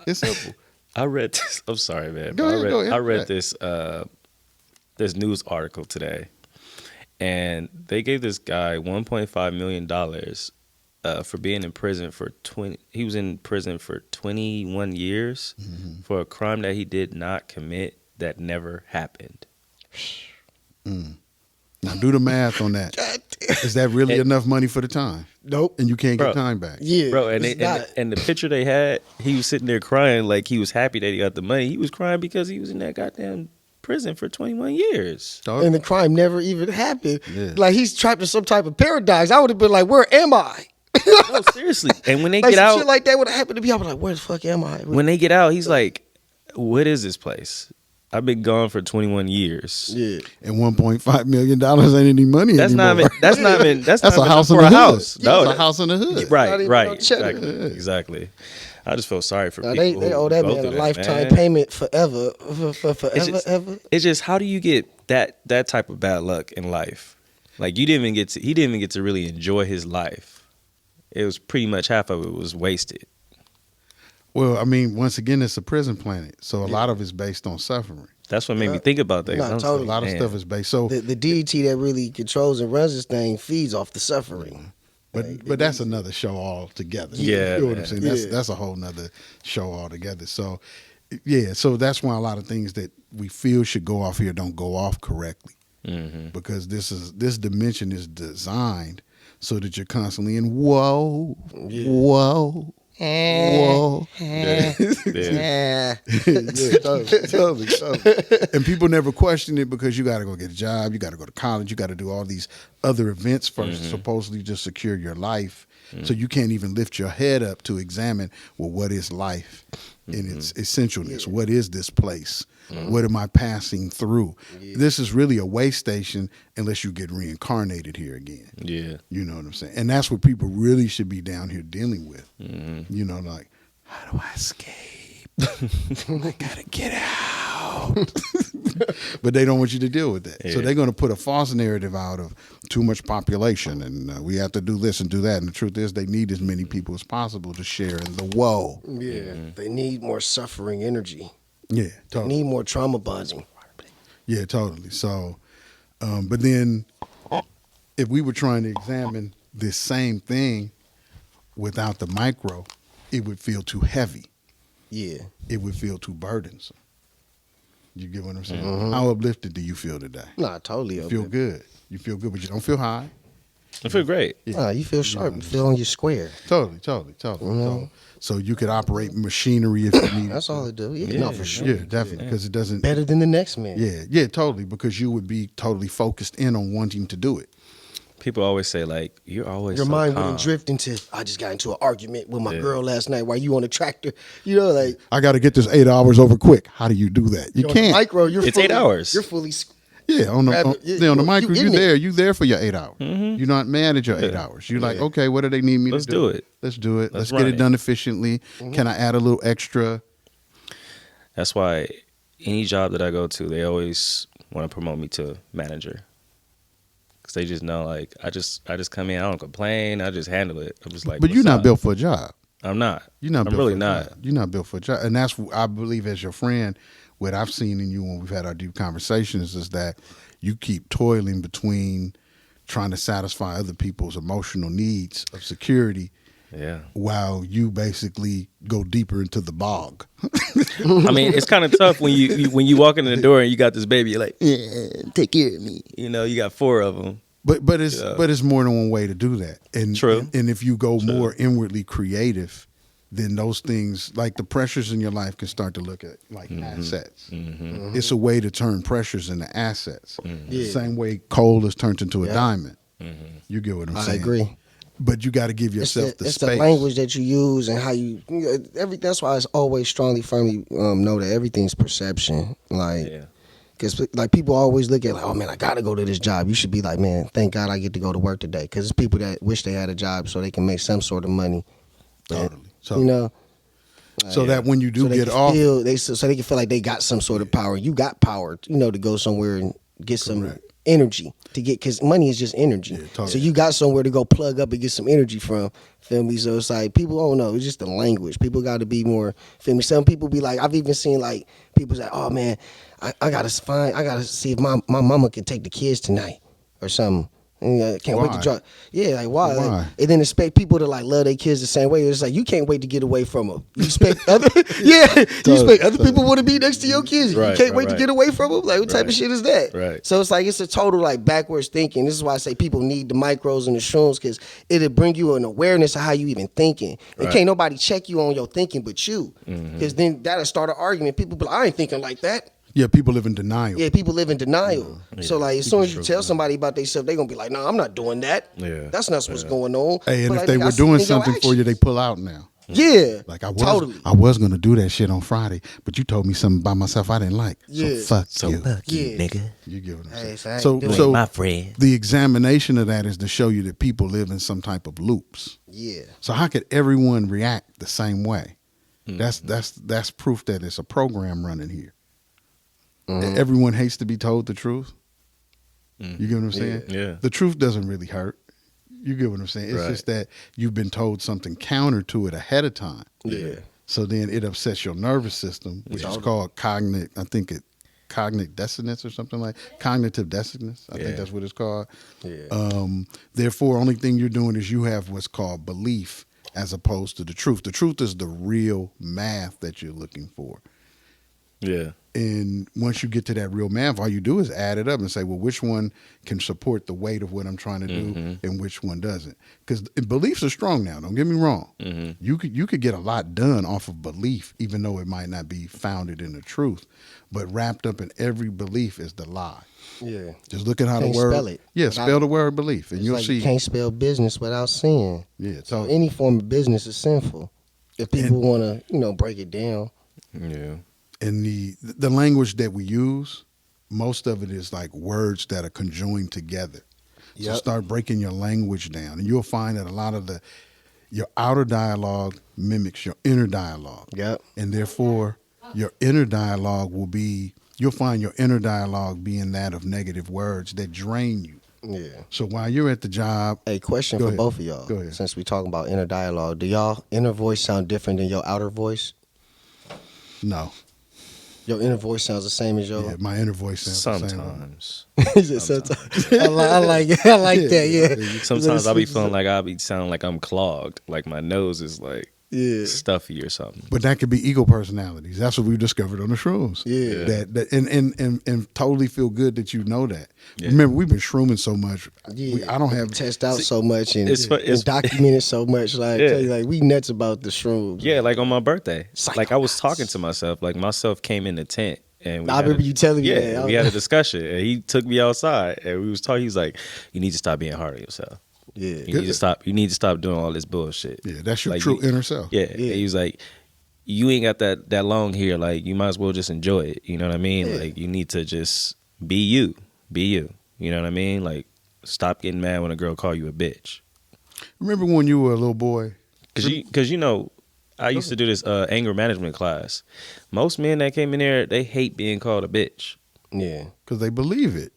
It's simple. I read this. I'm sorry, man. Go ahead. I read this this news article today, and they gave this guy $1.5 million for being in prison for 20. He was in prison for 21 years for a crime that he did not commit, that never happened. Now do the math on that. Is that really enough money for the time? Nope. And you can't get Bro. time back. Yeah, Bro, and it's not. the picture they had, he was sitting there crying like he was happy that he got the money. He was crying because he was in that goddamn prison for 21 years. Dog. And the crime never even happened. Yeah. Like, he's trapped in some type of paradise. I would have been like, where am I? No, seriously. And when they Like, get some out, shit like that would have happened to me. I was like, where the fuck am I? when they get out, he's like, what is this place? I've been gone for 21 years. Yeah. And $1.5 million ain't any money That's anymore. not even, that's not even, that's That's not a house in for the a hood. house. Yeah, No, it's a house in the hood. Not right, even right. no cheddar. Exactly. I just feel sorry for Nah, people. they who owe that go man a through this, lifetime man. payment forever. Forever, just- ever. It's just, how do you get that type of bad luck in life? Like, he didn't even get to really enjoy his life. It was pretty much half of it was wasted. Well, I mean, once again, it's a prison planet. So a lot of it's based on suffering. That's what made me think about that. Nah, 'cause I was totally. A lot of man. stuff is based. So The deity that really controls and runs this thing feeds off the suffering. But that's another show altogether. Yeah, You know what I'm man. saying? That's a whole nother show altogether. So yeah, so that's why a lot of things that we feel should go off here don't go off correctly. Because this dimension is designed so that you're constantly in whoa, whoa. Whoa. Yeah. Yeah. Yeah, totally. And people never question it because you got to go get a job, you got to go to college, you got to do all these other events first, supposedly to secure your life. So you can't even lift your head up to examine, well, what is life in its essentialness? What is this place? What am I passing through? This is really a way station unless you get reincarnated here again. Yeah. You know what I'm saying? And that's what people really should be down here dealing with. You know, like, how do I escape? I gotta get out. But they don't want you to deal with that. So they're going to put a false narrative out of too much population and we have to do this and do that. And the truth is they need as many people as possible to share in the woe. Yeah. They need more suffering energy. Yeah, They totally. need more trauma bonding. Yeah, totally. So, but then if we were trying to examine this same thing without the micro, it would feel too heavy. Yeah. It would feel too burdensome. You get what I'm saying? How uplifted do you feel today? Nah, totally. You feel good. You feel good, but you don't feel high. I feel great. Nah, you feel sharp. You feel on your square. Totally. So you could operate machinery if you need. That's all it do. Yeah, Yeah. no, for sure. Yeah, definitely, because it doesn't. Better than the next man. Yeah, totally, because you would be totally focused in on wanting to do it. People always say like, you're always Your so mind calm. wouldn't drift into, I just got into an argument with my girl last night while you on the tractor. You know, like, I got to get this 8 hours over quick. How do you do that? You on the can't. micro, you're It's fully, 8 hours. You're fully, Yeah, on Grab the it. Yeah, on the you micro, in you it. there. You there for your 8 hours. You're not mad at your 8 hours. You're like, okay, what do they need me Let's to do? do it. Let's do it. Let's run get it it. done efficiently. Can I add a little extra? That's why any job that I go to, they always want to promote me to manager. Cause they just know, like, I just come in, I don't complain, I just handle it. I'm just like, But you're what's not up? built for a job. I'm not. You're not. I'm built really for a not. job. You're not built for a job, and that's I believe as your friend. What I've seen in you when we've had our deep conversations is that you keep toiling between trying to satisfy other people's emotional needs of security, Yeah. while you basically go deeper into the bog. I mean, it's kind of tough when you walk in the door and you got this baby. You're like, yeah, take care of me. You know, you got 4 of them. But it's more than one way to do that. And True. And if you go more inwardly creative, then those things like the pressures in your life can start to look at like assets. It's a way to turn pressures into assets. The same way coal is turned into a diamond. You get what I'm I saying? agree. But you got to give yourself the it's space. the language that you use and how you that's why it's always firmly know that everything's perception. Like, Yeah. because like people always look at like, oh man, I gotta go to this job. You should be like, man, thank God I get to go to work today. Because it's people that wish they had a job so they can make some sort of money. Totally. So, You know, so that when you do so they get can off, feel so they can feel like they got some sort of power. You got power, you know, to go somewhere and get some energy to get, because money is just energy. totally. So you got somewhere to go plug up and get some energy from. Feel me? So it's like people don't know. It's just the language. People got to be more. Feel me? Some people be like, I've even seen like people say, oh man, I gotta see if my mama can take the kids tonight or something. Can't wait to Why? drop. Yeah, like why? Why? Like, and then expect people to like love their kids the same way. It's like you can't wait to get away from them. You expect other, you expect other people want to be next to your kids. Right, you can't wait right, to get away from them. Like what type Right. of shit is that? Right. So it's like it's a total like backwards thinking. This is why I say people need the micros and the shrooms, because it'll bring you an awareness of how you even thinking. And Right. can't nobody check you on your thinking but you, because then that'll start an argument. People be like, I ain't thinking like that. yeah, people live in denial. Yeah, people live in denial. So like as soon as you tell somebody about themselves, they gonna be like, no, I'm not doing that. Yeah. That's not what's going on. Hey, and But, if like, they nigga, I were see doing it in your something for you, they actions. pull out now. Yeah. Like I totally. was gonna do that shit on Friday, but you told me something by myself I didn't like. Yeah. So fuck you. you, nigga. You get what I'm Hey, saying? so I ain't So, doing so My friend. the examination of that is to show you that people live in some type of loops. Yeah. So how could everyone react the same way? That's proof that it's a program running here. Everyone hates to be told the truth. You get what I'm saying? Yeah. The truth doesn't really hurt. You get what I'm saying? It's Right. just that you've been told something counter to it ahead of time. Yeah. So then it upsets your nervous system, which is called cognitive dissonance or something like cognitive dissonance. I think that's what it's called. Yeah. Therefore, only thing you're doing is you have what's called belief as opposed to the truth. The truth is the real math that you're looking for. Yeah. And once you get to that real math, all you do is add it up and say, well, which one can support the weight of what I'm trying to do and which one doesn't? Because beliefs are strong now. Don't get me wrong. You could get a lot done off of belief, even though it might not be founded in the truth. But wrapped up in every belief is the lie. Yeah. Just look at how Can't the word. spell it. Yeah, Without- spell the word belief, and It's you'll like see. you can't spell business without sin. Yeah, So so any form of business is sinful. If people want to, break it down. Yeah. and the language that we use, most of it is like words that are conjoined together. So Yep. start breaking your language down, and you'll find that a lot of your outer dialogue mimics your inner dialogue. Yep. And therefore, your inner dialogue you'll find your inner dialogue being that of negative words that drain you. Yeah. So while you're at the job, Hey, question Go for ahead. both of y'all. Go ahead. Since we talking about inner dialogue, do y'all inner voice sound different than your outer voice? no, Your inner voice sounds the same as your. yeah, my inner voice sounds the same. Sometimes. He said sometimes. I like it. I like that. Yeah. Sometimes I'll be feeling like I'll be sounding like I'm clogged, like my nose is like Yeah. stuffy or something. But that could be ego personalities. That's what we discovered on the shrooms. Yeah. That and totally feel good that you know that. Yeah. Remember, we've been shrooming so much. Yeah. I don't have Test out so much and, it's- documented so much. Like, Yeah. tell you, like we nuts about the shrooms. Yeah, like on my birthday. Psychonauts. Like I was talking to myself. Like myself came in the tent and I remember you telling me yeah, that. we had a discussion and he took me outside and we was talking. He was like, "You need to stop being hard on yourself. Yeah. You need to stop. You need to stop doing all this bullshit." Yeah, that's your Like, true you- inner self. Yeah. Yeah. And he was like, "You ain't got that long here. Like you might as well just enjoy it. You know what I mean? Yeah. Like you need to just be you. Be you. You know what I mean? Like stop getting mad when a girl call you a bitch." Remember when you were a little boy? Because you know, I used to do this anger management class. Most men that came in there, they hate being called a bitch. Yeah. Because they believe it.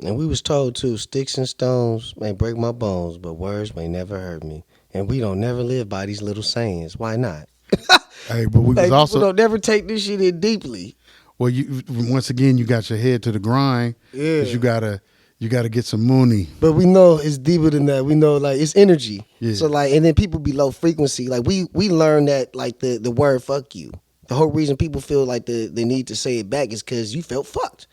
And we was told too, sticks and stones may break my bones, but words may never hurt me. And we don't never live by these little sayings. Why not? Hey, but we Like, was also people don't never take this shit in deeply. well. You once again, you got your head to the grind. Yeah. 'Cause you gotta get some money. But we know it's deeper than that. We know like it's energy. Yeah. So like, and then people be low frequency. Like we learn that like the word "fuck you." The whole reason people feel like the need to say it back is because you felt fucked.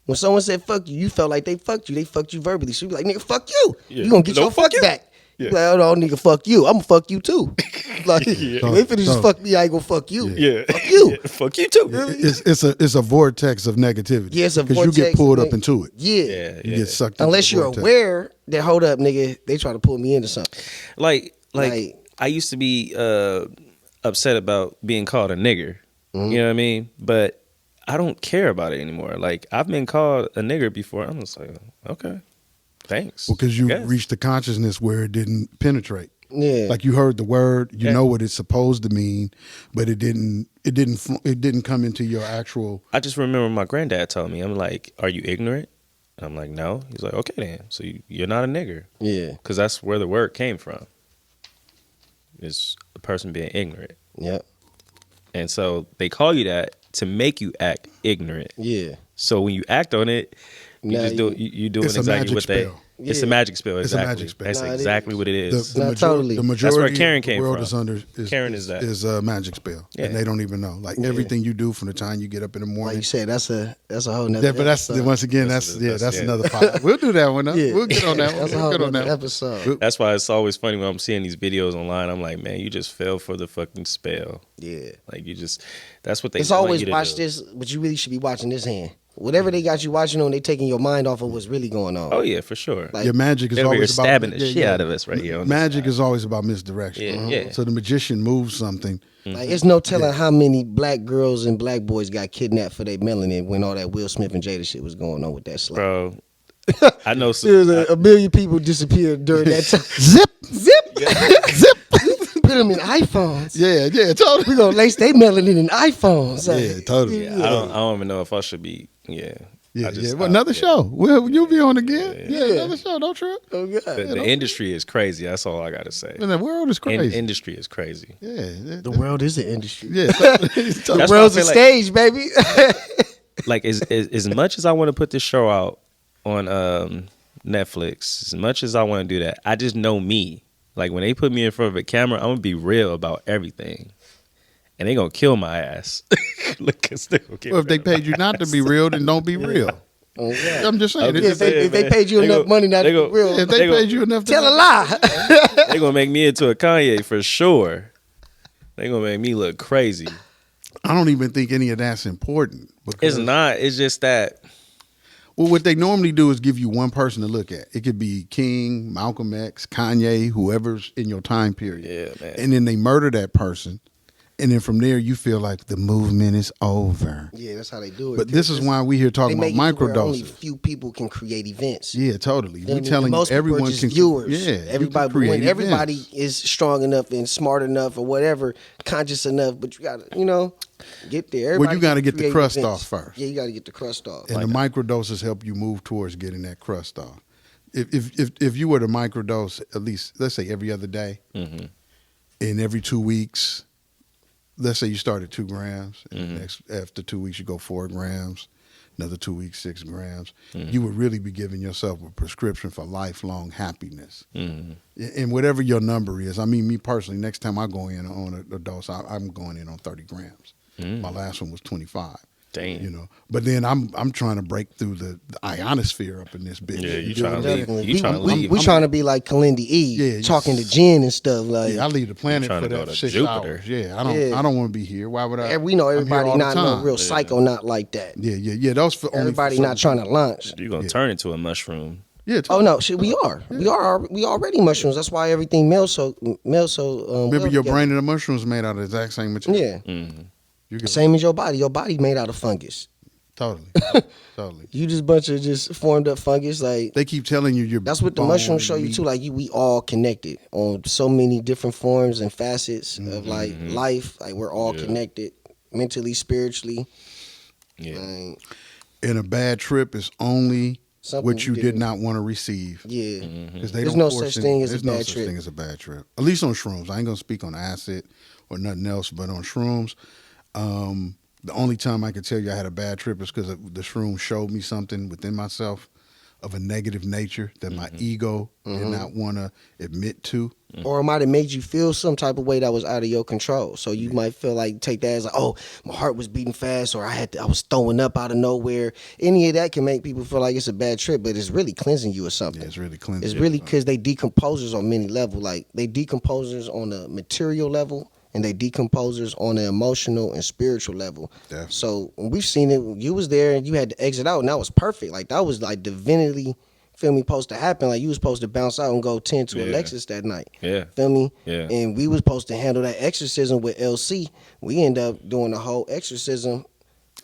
When someone said "fuck you," you felt like they fucked you. They fucked you verbally. So you be like, "Nigga, fuck you." Yeah. You gonna get No, your fuck fuck you. back. Yeah. You be like, "Oh no, nigga, fuck you. I'm gonna fuck you too." Like if they finna just fuck me, I ain't gonna fuck you. Yeah. Fuck you. Yeah, fuck you too. It's a vortex of negativity. Yeah, it's a because you get vortex pulled of up into it. Yeah. Yeah. You get sucked into Unless the you're vortex. aware that hold up, nigga, they try to pull me into something. Like Like- I used to be upset about being called a nigger. Mm-hmm. You know what I mean? But I don't care about it anymore. Like I've been called a nigger before. I'm just like, okay, thanks. Because I you guess. reached the consciousness where it didn't penetrate. Yeah. Like you heard the word, you Yeah. know what it's supposed to mean, but it didn't come into your actual. I just remember my granddad told me, I'm like, are you ignorant? And I'm like, no. He's like, okay then. So you're not a nigger. Yeah. Because that's where the word came from. It's a person being ignorant. Yep. And so they call you that to make you act ignorant. Yeah. So when you act on it, you Now just do you doing It's a exactly magic what they. spell. It's Yeah. a magic spell. It's a Exactly. magic spell. That's Nah, it exactly is. what it is. Nah, totally. The majority That's where Karen of the came world from. is under. Karen is that. is a magic spell, Yeah. and they don't even know. Like everything you do from the time you get up in the Like morning. you said, that's a whole nother Yeah, but that's episode. once again That's that's yeah. another part. We'll do that one. Huh? Yeah. We'll get on that one. That's a We'll whole get on nother that one. episode. That's why it's always funny when I'm seeing these videos online. I'm like, man, you just fell for the fucking spell. Yeah. Like you just, that's what they. It's want always you to watch do. this, but you really should be watching this hand. Whatever they got you watching on, they taking your mind off of what's really going on. Oh yeah, for sure. Like- Your magic is They're over here always about stabbing the shit out of us right here. on this Magic side. is always about misdirection. Yeah, yeah. So the magician moves something. Like it's no telling how many black girls and black boys got kidnapped for their melanin when all that Will Smith and Jada shit was going on with that slap. bro. I know. There was a million people disappeared during that time. Zip, Zip, zip. Put them in iPhones. yeah, totally. We gonna lace they melanin in iPhones. Yeah, totally. I don't even know if I should be. Yeah. Yeah, I just yeah. stopped, Well, another yeah. show. Well, you'll be on again. Yeah, Yeah. another show. Don't trip. Oh God. The industry is crazy. That's all I gotta say. Man, the world is crazy. Industry is crazy. yeah, The world is an industry. yeah. The That's why world's I a feel like- stage, baby. like as much as I want to put this show out on Netflix, as much as I want to do that, I just know me. Like when they put me in front of a camera, I'm gonna be real about everything, and they gonna kill my ass. Look, Well, if they paid you not to be real, then don't be real. Oh, yeah. I'm just saying. I'm If just they, saying, If they man. paid you They enough go- money not they to go- be real, if they They go- paid you enough to tell a lie. They gonna make me into a Kanye for sure. They gonna make me look crazy. I don't even think any of that's important. It's Because, not. It's just that. well, what they normally do is give you one person to look at. It could be King, Malcolm X, Kanye, whoever's in your time period. Yeah, man. And then they murder that person. And then from there, you feel like the movement is over. Yeah, that's how they do it. But this is why we here they talking about make it to where only microdoses. few people can create events. Yeah, totally. You know We what I mean? telling Most people are everyone just can viewers. Yeah, you can everybody. create When everybody events. is strong enough and smart enough or whatever, conscious enough, but you got to, get there. Well, you got to Everybody get the create crust events. off first. Yeah, you got to get the crust off. And the microdoses help you move towards getting that crust off. If you were to microdose at least, let's say every other day, Mm-hmm. and every 2 weeks, let's say you start at 2 grams, and Mm-hmm. after 2 weeks you go 4 grams, another 2 weeks 6 grams, Mm-hmm. you would really be giving yourself a prescription for lifelong happiness. Mm-hmm. And whatever your number is, I mean, me personally, next time I go in on a dose, I'm going in on 30 grams. Mm. My last one was 25. Damn. But then I'm trying to break through the ionosphere up in this bitch. Yeah, you do trying what to I leave. mean? You trying to leave. We trying to be like Kalindi E, Yeah, talking you- to Jen and stuff. Like Yeah, I leave the planet trying for to go that to 6 Jupiter. hours. Yeah, Yeah. I don't want to be here. Why would I? we know I'm here everybody all the not no time. real psycho, not like that. Yeah. Those for only Everybody for not trying to launch. You're gonna Yeah. turn into a mushroom. Yeah. Oh Totally. no, shit, we are. We already mushrooms. That's why everything melts so. Remember, well your together. brain and the mushrooms made out of the exact same material. Yeah, Mm-hmm. You get same as your body. Your body made out of fungus. totally. You just bunch of just formed up fungus. Like They keep telling you you're. that's what the bone mushrooms and show you meat. too. Like we all connected on so many different forms and facets of like life. Like we're all Yeah. connected mentally, spiritually. Yeah. Like, And a bad trip is only something what you did didn't- not want to receive. Yeah. Because There's no such thing as a there's no bad such trip. thing as a bad trip. At least on shrooms. I ain't gonna speak on acid or nothing else, but on shrooms, the only time I could tell you I had a bad trip is because the shroom showed me something within myself of a negative nature that my ego did not want to admit to. Or it might have made you feel some type of way that was out of your control. So you might feel like take that as like, oh, my heart was beating fast, or I was throwing up out of nowhere. Any of that can make people feel like it's a bad trip, but it's really cleansing you or something. Yeah, it's really cleansing. It's really because they decomposers on many levels. Like they decomposers on a material level and they decomposers on an emotional and spiritual level. Definitely. So when we've seen it, you was there and you had to exit out, and that was perfect. Like that was like divinely, feel me, supposed to happen. Like you was supposed to bounce out and go tend to Yeah. Alexis that night. Yeah. Feel me? Yeah. And we was supposed to handle that exorcism with LC. We end up doing the whole exorcism.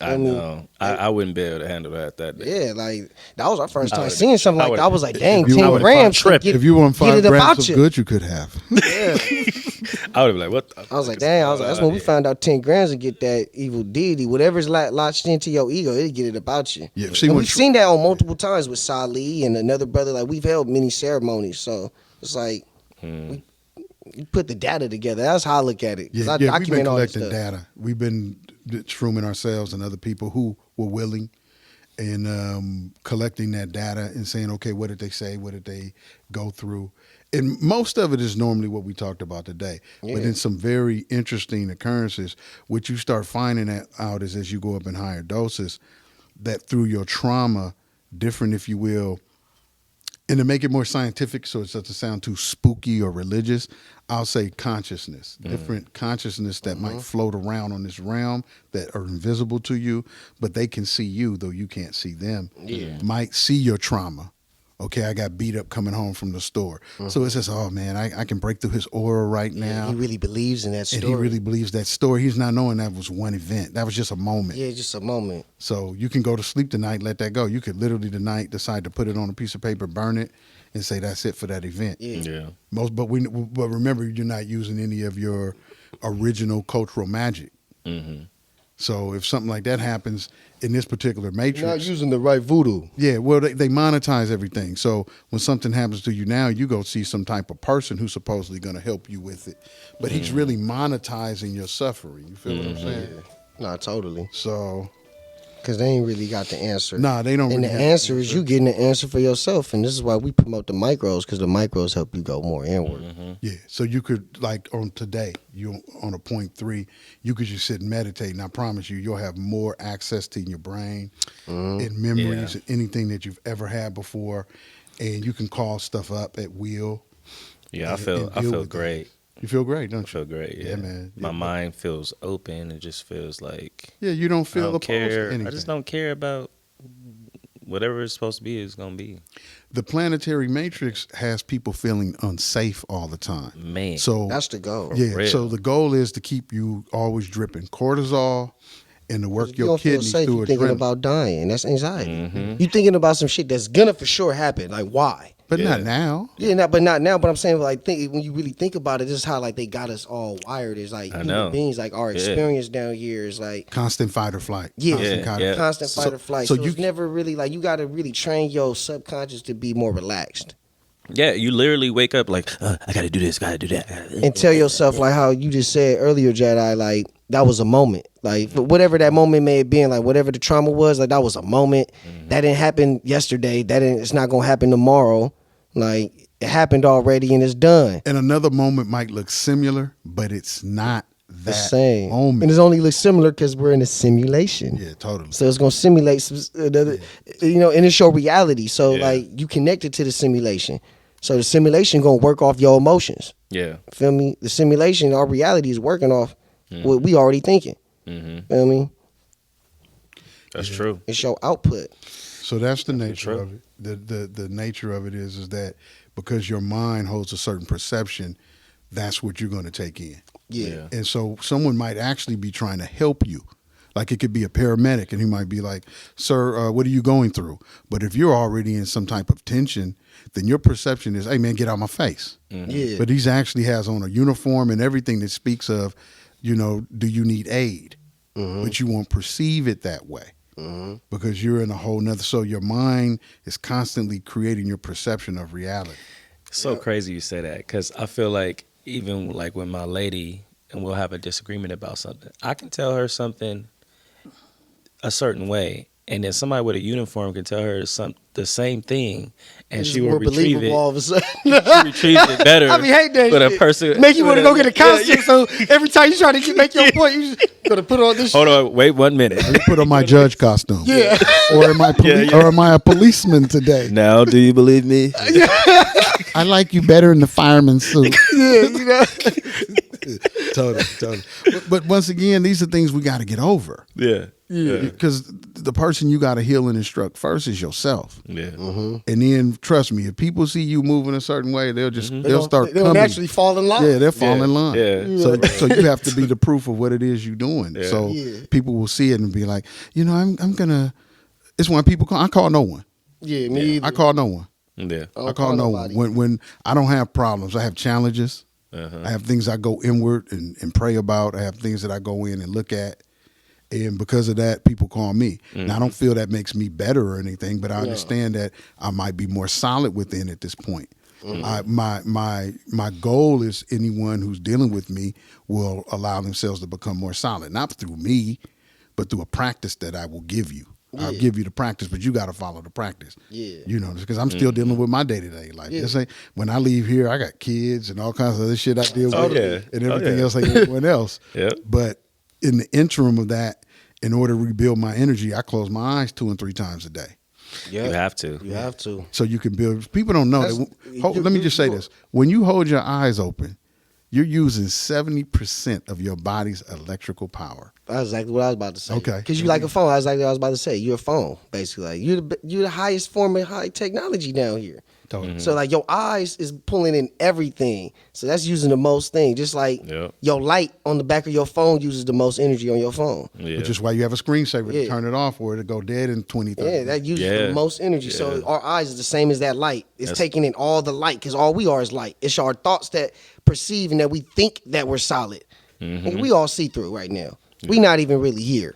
I feel me? know. I wouldn't be able to handle that day. Yeah, like that was our first I time would've- seeing something I like would've- that. I was like, dang, if you 10 would've grams. tripped. Get, If you want get 5 it about grams of you. good, you could have. Yeah. I would be like, what? The I was like, dang. I was like, that's when we found out 10 grams to get that evil deity, whatever's latched into your ego, it'll get it about you. Yeah, see, And when we've seen that on multiple times with Salih and another brother. Like we've held many ceremonies, so it's like we put the data together. That's how I look at it. 'Cause I We've been document all this collecting stuff. data. We've been shrooming ourselves and other people who were willing and collecting that data and saying, okay, what did they say? What did they go through? And most of it is normally what we talked about today. Yeah. But in some very interesting occurrences, what you start finding out is as you go up in higher doses, that through your trauma, different, if you will, and to make it more scientific so it doesn't sound too spooky or religious, I'll say consciousness, different consciousness that might float around on this realm that are invisible to you, but they can see you, though you can't see them. Yeah. Might see your trauma. Okay, I got beat up coming home from the store. So it says, oh man, I can break through his aura right now. He really believes in that story. And he really believes that story. He's not knowing that was one event. That was just a moment. Yeah, just a moment. So you can go to sleep tonight, let that go. You could literally tonight decide to put it on a piece of paper, burn it, and say that's it for that event. Yeah. Yeah. But remember, you're not using any of your original cultural magic. Mm-hmm. So if something like that happens in this particular You're not matrix, using the right voodoo. yeah, well, they monetize everything. So when something happens to you now, you go see some type of person who's supposedly going to help you with it, but he's really monetizing your suffering. You feel what I'm saying? No, totally. So Because they ain't really got the answer. Nah, they don't. And really the have answer is you getting the answer for yourself. And this is why we promote the micros, because the micros help you go more inward. Yeah, so you could, like, on today, you on a .3, you could just sit and meditate, and I promise you, you'll have more access to your brain and memories and anything that you've ever had before, and you can call stuff up at will. Yeah, I and feel deal with great. that. You feel great, don't I you? feel great. Yeah, Yeah, man. My Yeah. mind feels open. It just feels like Yeah, you don't I feel don't opposed to care. anything. I just don't care about whatever it's supposed to be. It's gonna be. The planetary matrix has people feeling unsafe all the time. Man, So That's the goal. yeah, real. so the goal is to keep you always dripping cortisol and to work If you your don't feel kidneys safe, through you thinking adrenaline. about dying. That's anxiety. Mhm. You thinking about some shit that's gonna for sure happen. Like why? But not Yeah. now. Yeah, not now. But I'm saying, like, when you really think about it, this is how like they got us all wired. Is like I human know. beings, like our Yeah. experience down here is like Constant fight or flight. Yeah. Constant Yeah, fight yeah. or constant So- fight or flight. so So, you- it's never really like you got to really train your subconscious to be more relaxed yeah, you literally wake up like I gotta do this, gotta do that. and tell yourself like how you just said earlier, Jedi. Like that was a moment. Like whatever that moment may have been, like whatever the trauma was, like that was a moment. That didn't happen yesterday. It's not gonna happen tomorrow. Like it happened already and it's done. And another moment might look similar, but it's not The that same. moment. And it only looks similar because we're in a simulation. Yeah, totally. So it's gonna simulate another, and it's your reality. So Yeah. like you connected to the simulation. So the simulation gonna work off your emotions. Yeah. Feel me? The simulation, our reality is working off what we already thinking. Mm-hmm. Feel me? That's true. It's your output. So that's the nature true. of it. The nature of it is that because your mind holds a certain perception, that's what you're going to take in. Yeah. And so someone might actually be trying to help you. Like it could be a paramedic and he might be like, sir, what are you going through? But if you're already in some type of tension, then your perception is, hey, man, get out my face. Yeah. But he actually has on a uniform and everything that speaks of, do you need aid? But you won't perceive it that way because you're in a whole nother. So your mind is constantly creating your perception of reality. It's so crazy you say that because I feel like even like with my lady and we'll have a disagreement about something, I can tell her something a certain way, and then somebody with a uniform can tell her the same thing, and It's she will more retrieve believable it. all of a sudden. She retrieves it better. I be hating that with a shit. person. Make you want to go get a costume. Yeah. So every time you try to make your point, you just gotta put on this. Hold on, wait 1 minute. Let me put on my judge costume. Yeah. Or am I or am I a policeman today? Now, do you believe me? I like you better in the fireman suit. Yeah, Totally. But once again, these are things we got to get over. Yeah. Because the person you got to heal and instruct first is yourself. Yeah. And then, trust me, if people see you moving a certain way, they'll start They'll coming. naturally fall in line. Yeah, they'll fall in line. Yeah. So you have to be the proof of what it is you're doing. Yeah. So Yeah. people will see it and be like, I'm gonna. It's when people call. I call no one. Yeah, me either. I call no one. Yeah. don't I call no one. nobody. When I don't have problems, I have challenges. Uh-huh. I have things I go inward and pray about. I have things that I go in and look at. And because of that, people call me. Now, I don't feel that makes me better or anything, but I understand that I might be more solid within at this point. My goal is anyone who's dealing with me will allow themselves to become more solid, not through me, but through a practice that I will give you. I'll give you the practice, but you got to follow the practice. Yeah. Because I'm still dealing with my day-to-day life. This ain't, when I leave here, I got kids and all kinds of other shit I deal Oh, with yeah. and Oh, everything yeah. else like everyone else. Yep. But in the interim of that, in order to rebuild my energy, I close my eyes 2 and 3 times a day. Yeah. You have to. You have to. So you can build. People don't know That's- that. Let me just say this: when you hold your eyes open, you're using 70% of your body's electrical power. That's exactly what I was about to say. Okay. Because you like a phone. That's exactly what I was about to say. You're a phone, basically. Like you're the highest form of high technology down here. Totally. So like your eyes is pulling in everything. So that's using the most thing. Just like Yep. your light on the back of your phone uses the most energy on your phone. Yeah. Which is why you have a screensaver to Yeah. turn it off or it'll go dead in 20, 30 Yeah, that uses Yeah. the most energy. So Yeah. our eyes is the same as that light. It's That's- taking in all the light because all we are is light. It's our thoughts that perceive and that we think that we're solid. And we all see through right now. We not even really here.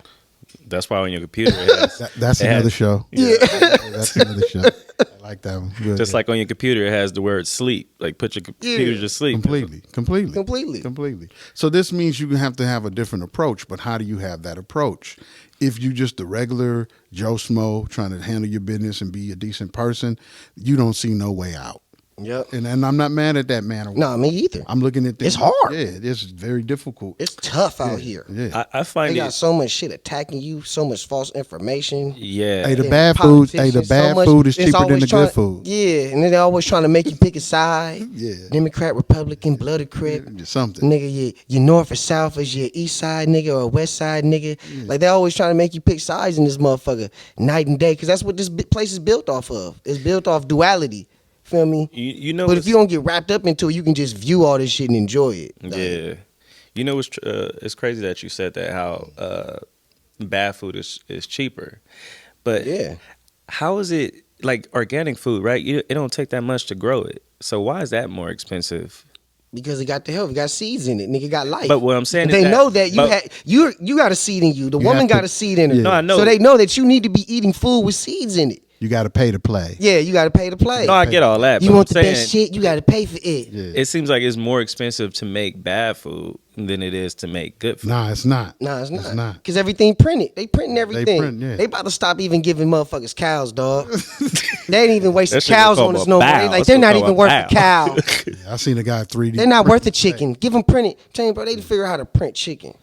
That's why on your computer it has, That's it another has- show. Yeah. That's another show. I like that one. Good. Just like on your computer, it has the word sleep. Like put your computer to sleep. Completely. So this means you have to have a different approach, but how do you have that approach? If you just a regular Joe Smo trying to handle your business and be a decent person, you don't see no way out. Yep. And I'm not mad at that man. No, me either. I'm looking at this. It's hard. Yeah, it's very difficult. It's tough out here. Yeah. I find They it. got so much shit attacking you, so much false information. Yeah. Hey, the Yeah, bad food. Hey, the politicians, so bad much- food is it's cheaper than always the trying- good food. Yeah, and then they're always trying to make you pick a side. Yeah. Democrat, Republican, blood or crip. Something. Nigga, you north or south is your east side nigga or west side nigga. Like they always trying to make you pick sides in this motherfucker night and day because that's what this place is built off of. It's built off duality. Feel me? You know, But if what's- you don't get wrapped up into it, you can just view all this shit and enjoy it. Like, yeah, you know, it's crazy that you said that. How bad food is cheaper, but Yeah. how is it like organic food? Right, it don't take that much to grow it. So why is that more expensive? Because it got the health, it got seeds in it, nigga got life. But what I'm saying And is they that- know that but- you got a seed in you. The woman have got to- a seed in her. Yeah. No, I know. So they know that you need to be eating food with seeds in it. You got to pay to play. Yeah, you got to pay to play. No, I get all that. you but want I'm the saying, best shit, you got to pay for it. Yeah. It seems like it's more expensive to make bad food than it is to make good food. Nah, it's not. No, it's not. It's not. Because everything printed. They printing everything. print, yeah. They about to stop even giving motherfuckers cows, dog. They ain't even wasting That shit cows gonna on call us a no more. bow. They like, That's they're gonna not call even a worth a bow. cow. Yeah, I seen a guy 3D. They're not worth a chicken. Give them print it. Tell you, bro, they figure out how to print chicken.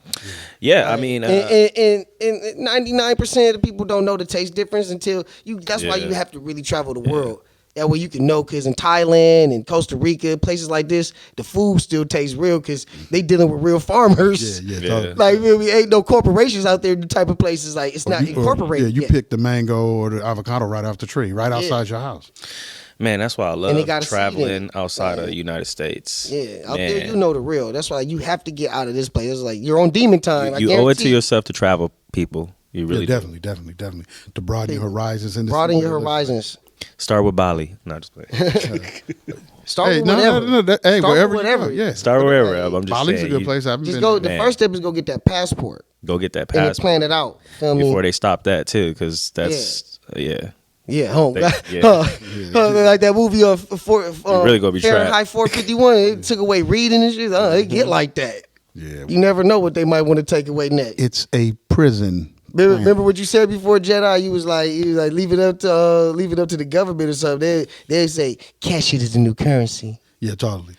Yeah, I mean, And 99% of the people don't know the taste difference until you. That's why Yeah. you have to really travel the world. That way you can know, because in Thailand and Costa Rica, places like this, the food still tastes real because they dealing with real farmers. Yeah, Yeah. totally. Like, really, ain't no corporations out there, the type of places, like, it's not Or incorporated you yet. pick the mango or the avocado right off the tree, right outside your house. man, that's why I they love gotta see traveling it. outside of Yeah. the United States. Yeah, out Man, there, you know the real. That's why you have to get out of this place. It's like, you're on demon time. I you owe it to guarantee. yourself to travel, people. You really Yeah, do. definitely. To broaden your horizons and to Broaden see your what it looks horizons. Start with Bali. Not just playing. Start Hey, with no, whatever. hey, Start wherever with you whatever. go, yeah. Start wherever. I'm just Bali's saying. a good you place. I haven't Just been go. there. The Man. first step is go get that passport Go get that and then passport plan it out. Feel me? before they stop that too, because that's yeah. Yeah, home. They- yeah. Like that movie of really gonna be Fahrenheit 451. It took away reading and shit. It get like that. Yeah, You never know what they might want to take away next. it's a prison. Remember what you said before Jedi? You was like leave it up to the government or something. They say cash it is the new currency. Yeah, totally.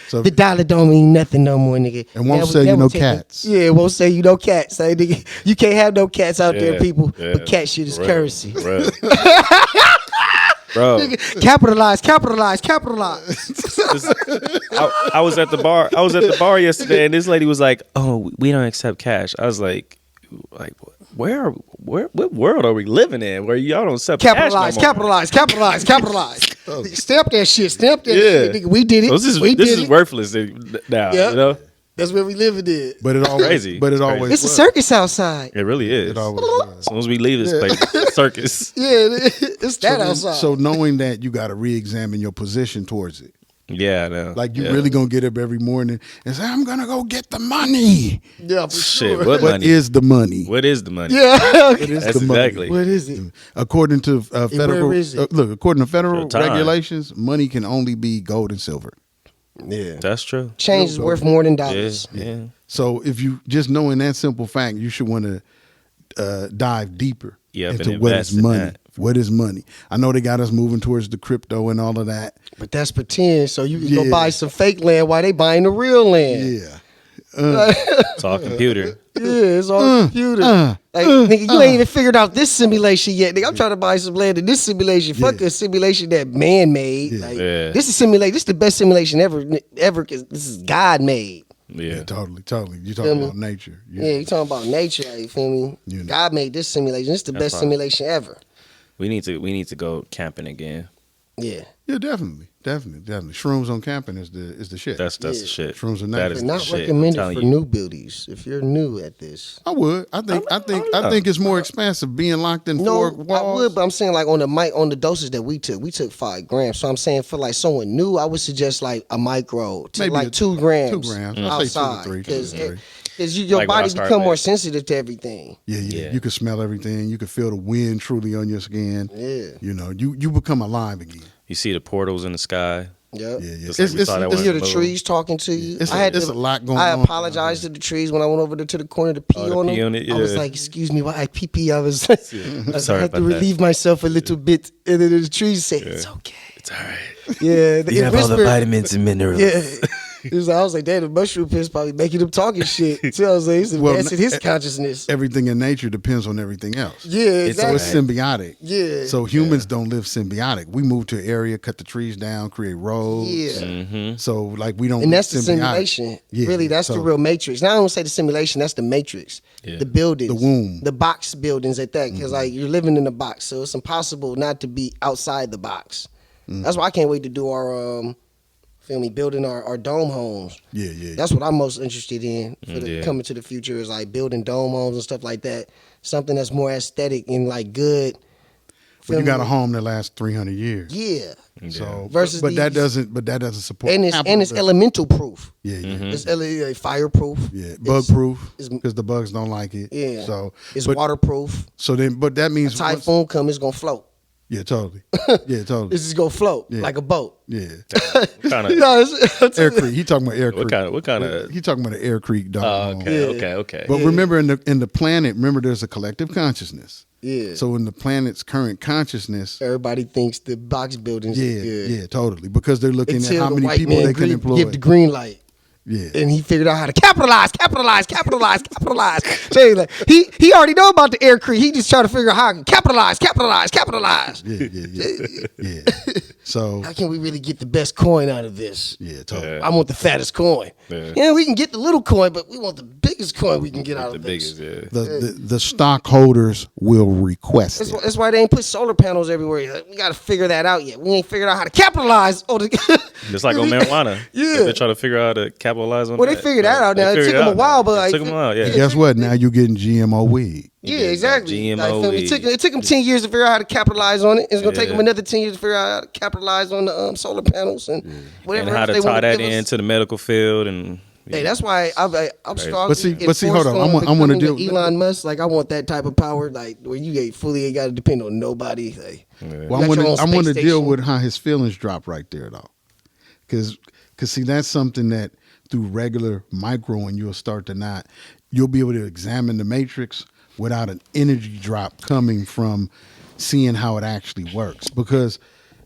So The dollar don't mean nothing no more, nigga. And won't That sell was- you that no was taking- cats. Yeah, it won't say you no cats. Like, nigga, you can't have no cats out there, Yeah, people. yeah. But cat shit is Bro, currency. bro. Bro, Capitalize. I was at the bar. I was at the bar yesterday, and this lady was like, "Oh, we don't accept cash." I was like, where, what world are we living in where y'all don't accept Capitalize. cash no more? Stamp that shit. Stamp that Yeah. shit. Nigga, we did it. So this we is did it. worthless now. Yeah. You know, That's where we living in. but it always, crazy. but it It's always, crazy. It's a was. circus outside. it really is. It always was. As soon as we leave this place, it's a circus. Yeah, it's that outside. So knowing that, you got to re-examine your position towards it. Yeah, I know. Like you Yeah. really gonna get up every morning and say, "I'm gonna go get the money." yeah, for Shit, sure. what What money? is the money? What is the money? Yeah. What is That's the money? exactly. What is it? According to federal, where is it? look, according to federal For time. regulations, money can only be gold and silver. Yeah. That's true. Change is worth more than Yeah, dollars. yeah. So if you just knowing that simple fact, you should want to dive deeper Yep, and into what invest is in money. that. What is money? I know they got us moving towards the crypto and all of that. But that's pretend, so you can Yeah. go buy some fake land while they buying the real land. Yeah. It's all computer. Yeah, it's on computer. Like, nigga, you ain't even figured out this simulation yet. Nigga, I'm trying to buy some land in this simulation. Fuck Yeah. a simulation that man made. Yeah. Like, Yeah. This is simulation. This is the best simulation ever, because this is God made. Yeah. Totally. You Feel talking me? about nature. Yeah, you talking about nature, like, you feel me? You know. God made this simulation. This is the That's best right. simulation ever. We need to go camping again. Yeah. Yeah, definitely. Shrooms on camping is the shit. That's Yeah. the shit. Shrooms are That nice. is But the not shit. I'm recommended telling for you. new buildies. If you're new at this. I would. I think it's more expensive being locked in four No, walls. I would, but I'm saying like on the doses that we took 5 grams. So I'm saying for like someone new, I would suggest like a micro to Maybe like a- 2 grams. 2 grams. I'll say 2 to outside. 3, 2 to 3. Because your Like when I body start become more with- sensitive to everything. Yeah. You can smell everything. You can feel the wind truly on your skin. Yeah. You know, you become alive again. You see the portals in the sky. Yep. Yeah, yeah. Just like we saw that You one hear in the movie. trees talking to you. It's, I had it's to, a lot going I on. apologized to the trees when I went over there to the corner to pee to on pee them. on it, I was yeah. like, "Excuse me, why I pee pee?" I was, I Sorry had to about that. relieve myself a little bit, and then the trees said, "It's okay." It's all right. Yeah, You have all the vitamins and minerals. Yeah. It was, I was like, damn, the mushroom piss probably making him talking shit. So I was like, he's Well, advancing his consciousness. Everything in nature depends on everything else. Yeah, So exactly. it's symbiotic. Yeah. So humans don't live symbiotic. We move to an area, cut the trees down, create roads. Yeah. Mm-hmm. So like we don't. And live that's the symbiotic. simulation. Yeah, Really, that's so- the real matrix. Now I don't say the simulation, that's the matrix. Yeah. The buildings. The womb. The box buildings at that. Because like you're living in a box. So it's impossible not to be outside the box. That's why I can't wait to do our feel me, building our dome homes. Yeah, yeah. That's what I'm most interested in for the Yeah. coming to the future is like building dome homes and stuff like that. Something that's more aesthetic and like good. But you Feel got a me? home that lasts 300 years. Yeah. So Versus but that these- doesn't support. And it's capitalism. elemental proof. Yeah, yeah. Mm-hmm. It's fireproof. Yeah, It's- bug proof it's- because the bugs don't like it. Yeah. So It's but, waterproof. So then, but that means once- Typhoon come, it's gonna float. yeah, totally. Yeah, totally. It's just gonna float Yeah. like a boat. Yeah. Kind of. No, it's, Air Creek. He talking about Air Creek. What kind of? He talking about the Air Creek dome. Okay, Yeah. okay. But remember, in the planet, remember, there's a collective consciousness. yeah. So in the planet's current consciousness, Everybody thinks the box buildings yeah, is good. yeah, totally, because they're looking Until at how the many white people man they can employ. give the green light. Yeah, And he figured out how to capitalize. So he already know about the Air Creek. He just trying to figure out how to capitalize. yeah. So How can we really get the best coin out of this? yeah, totally. Yeah. I want the fattest coin. Yeah. Yeah, we can get the little coin, but we want the biggest coin we can get out The of this. biggest, yeah. The stockholders will request That's it. why, that's why they ain't put solar panels everywhere. Like, we got to figure that out yet. We ain't figured out how to capitalize on the. Just like on marijuana. Yeah. They're trying to figure out how to capitalize on Well, that. they figured that out now. It figured took them a out while, now. but, It like, took them a while, yeah. yeah. Guess what? Now you're getting GMO weed. Yeah, Yeah, exactly. GMO Like, feel me? weed. It took them 10 years to figure out how to capitalize on it. It's gonna take Yeah. them another 10 years to figure out how to capitalize on the solar panels and whatever. And how else to they tie wanna that give us. into the medical field and. Hey, that's why I'm strong. But see, hold on. I wanna deal- Elon Musk. Like, I want that type of power, like where you ain't fully got to depend on nobody. Like, Well, You got your own I want to space deal station. with how his feelings drop right there, though, because see, that's something that through regular microing you'll start to you'll be able to examine the matrix without an energy drop coming from seeing how it actually works, because